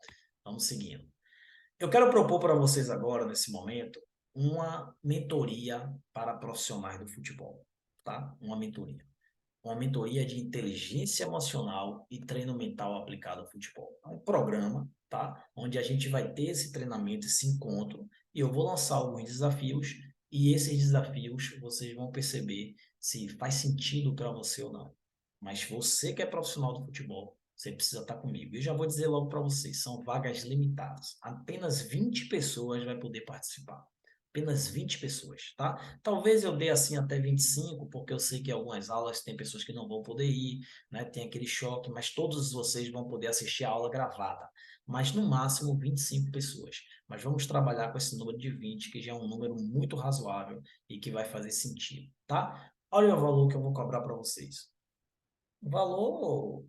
Vamos seguindo. Eu quero propor para vocês agora, nesse momento, uma mentoria para profissionais do futebol, tá? Uma mentoria de inteligência emocional e treino mental aplicado ao futebol. É um programa, tá? Onde a gente vai ter esse treinamento, esse encontro, e eu vou lançar alguns desafios, e esses desafios vocês vão perceber se faz sentido para você ou não. Mas você que é profissional do futebol, você precisa estar comigo. Eu já vou dizer logo para vocês, são vagas limitadas. Apenas 20 pessoas vai poder participar. Apenas 20 pessoas, tá? Talvez eu dê assim até 25, porque eu sei que algumas aulas tem pessoas que não vão poder ir, né? Tem aquele choque, mas todos vocês vão poder assistir a aula gravada. Mas no máximo 25 pessoas. Mas vamos trabalhar com esse número de 20, que já é um número muito razoável e que vai fazer sentido, tá? Olha o valor que eu vou cobrar para vocês. Um valor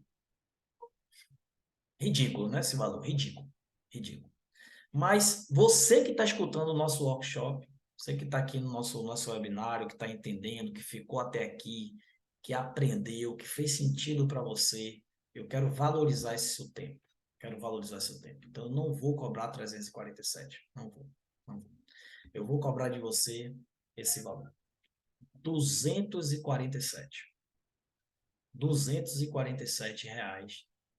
ridículo, né? Esse valor, ridículo. Ridículo. Mas você que está escutando o nosso workshop, você que está aqui no nosso webinário, que está entendendo, que ficou até aqui, que aprendeu, que fez sentido para você, eu quero valorizar esse seu tempo. Quero valorizar seu tempo. Então, eu não vou cobrar 347. Não vou. Não vou. Eu vou cobrar de você esse valor. 247. R$ 247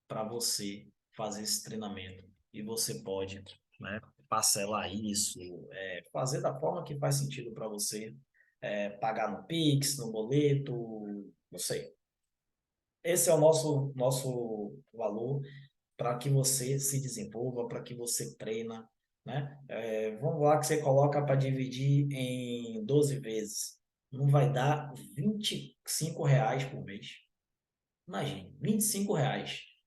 para você fazer esse treinamento. E você pode, né, parcelar isso, fazer da forma que faz sentido para você, pagar no Pix, no boleto, não sei. Esse é o nosso valor para que você se desenvolva, para que você treina, né? Vamos lá que você coloca para dividir em 12 vezes. Não vai dar R$ 25 por mês. Imagine, R$ 25,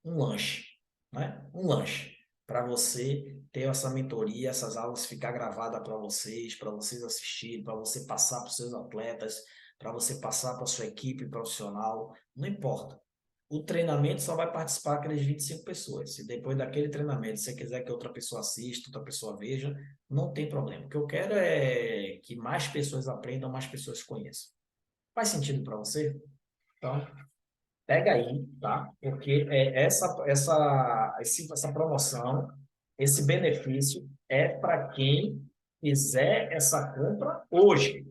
um lanche, né? Um lanche para você ter essa mentoria, essas aulas ficar gravadas para vocês assistirem, para você passar para os seus atletas, para você passar para a sua equipe profissional, não importa. O treinamento só vai participar aquelas 25 pessoas. Se depois daquele treinamento você quiser que outra pessoa assista, outra pessoa veja, não tem problema. O que eu quero é que mais pessoas aprendam, mais pessoas conheçam. Faz sentido para você? Então, pega aí, tá? Porque essa promoção, esse benefício é para quem fizer essa compra hoje,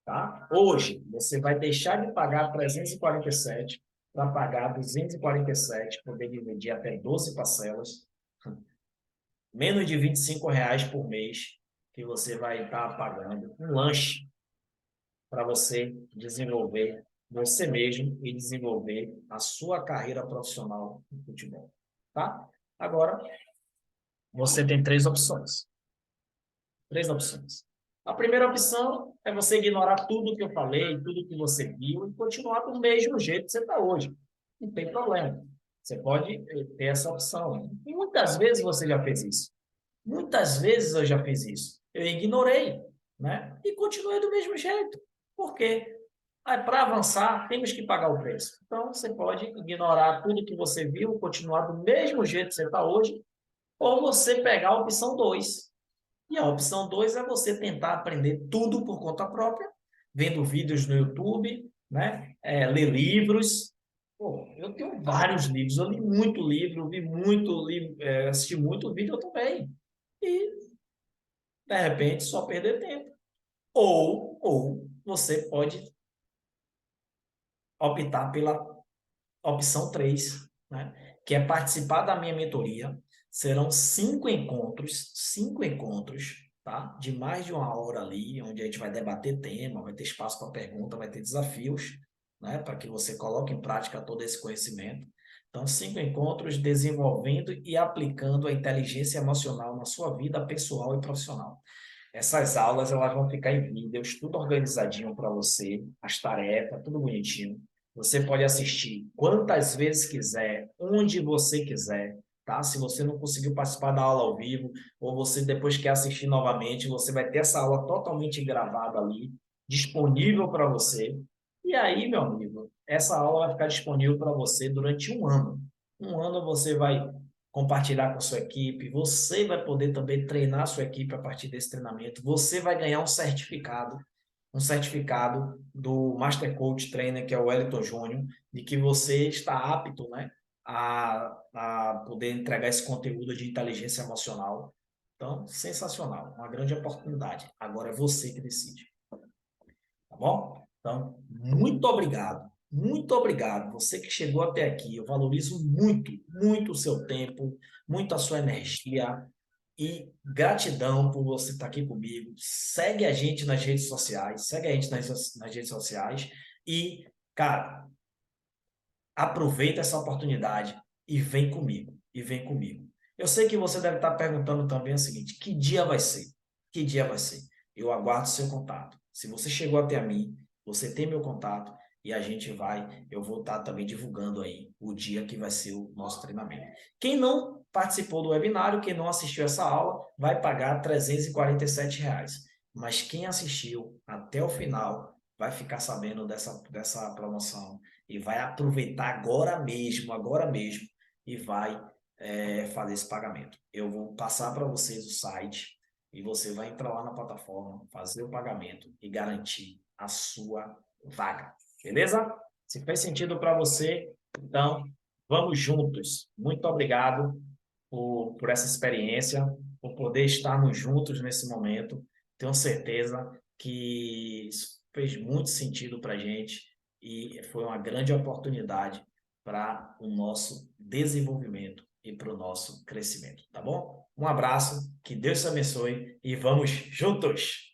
tá? Hoje, você vai deixar de pagar 347 para pagar 247, poder dividir até 12 parcelas, menos de R$ 25 por mês, que você vai estar pagando um lanche para você desenvolver você mesmo e desenvolver a sua carreira profissional no futebol, tá? Agora, você tem três opções. Três opções. A primeira opção é você ignorar tudo que eu falei, tudo que você viu e continuar do mesmo jeito que você está hoje. Não tem problema. Você pode ter essa opção. E muitas vezes você já fez isso. Muitas vezes eu já fiz isso. Eu ignorei, né? E continuei do mesmo jeito. Por quê? Para avançar, temos que pagar o preço. Então, você pode ignorar tudo que você viu, continuar do mesmo jeito que você está hoje, ou você pegar a opção 2. E a opção 2 é você tentar aprender tudo por conta própria, vendo vídeos no YouTube, né? Ler livros. Pô, eu tenho vários livros, eu li muito livro, vi muito livro, assisti muito vídeo também. E, de repente, só perder tempo. Ou você pode optar pela opção 3, né? Que é participar da minha mentoria. Serão 5 encontros, tá? De mais de uma hora ali, onde a gente vai debater tema, vai ter espaço para pergunta, vai ter desafios, né? Para que você coloque em prática todo esse conhecimento. Então, 5 encontros desenvolvendo e aplicando a inteligência emocional na sua vida pessoal e profissional. Essas aulas elas vão ficar em vídeos, tudo organizadinho para você, as tarefas, tudo bonitinho. Você pode assistir quantas vezes quiser, onde você quiser, tá? Se você não conseguiu participar da aula ao vivo, ou você depois quer assistir novamente, você vai ter essa aula totalmente gravada ali, disponível para você. E aí, meu amigo, essa aula vai ficar disponível para você durante um ano. Um ano você vai compartilhar com a sua equipe, você vai poder também treinar a sua equipe a partir desse treinamento, você vai ganhar um certificado do Master Coach Trainer, que é o Wellington Júnior, de que você está apto, né, a poder entregar esse conteúdo de inteligência emocional. Então, sensacional, uma grande oportunidade. Agora é você que decide, tá bom? Então, muito obrigado. Muito obrigado. Você que chegou até aqui, eu valorizo muito, muito o seu tempo, muito a sua energia e gratidão por você estar aqui comigo. Segue a gente nas redes sociais, segue a gente nas redes sociais e, cara, aproveita essa oportunidade e vem comigo, e vem comigo. Eu sei que você deve estar perguntando também o seguinte: que dia vai ser? Que dia vai ser? Eu aguardo seu contato. Se você chegou até a mim, você tem meu contato e eu vou estar também divulgando aí o dia que vai ser o nosso treinamento. Quem não participou do webinário, quem não assistiu essa aula, vai pagar R$ 347. Mas quem assistiu até o final vai ficar sabendo dessa promoção e vai aproveitar agora mesmo, e vai fazer esse pagamento. Eu vou passar para vocês o site e você vai entrar lá na plataforma, fazer o pagamento e garantir a sua vaga. Beleza? Se fez sentido para você, então vamos juntos. Muito obrigado por essa experiência, por poder estarmos juntos nesse momento. Tenho certeza que isso fez muito sentido para a gente e foi uma grande oportunidade para o nosso desenvolvimento e para o nosso crescimento, tá bom? Um abraço, que Deus te abençoe e vamos juntos!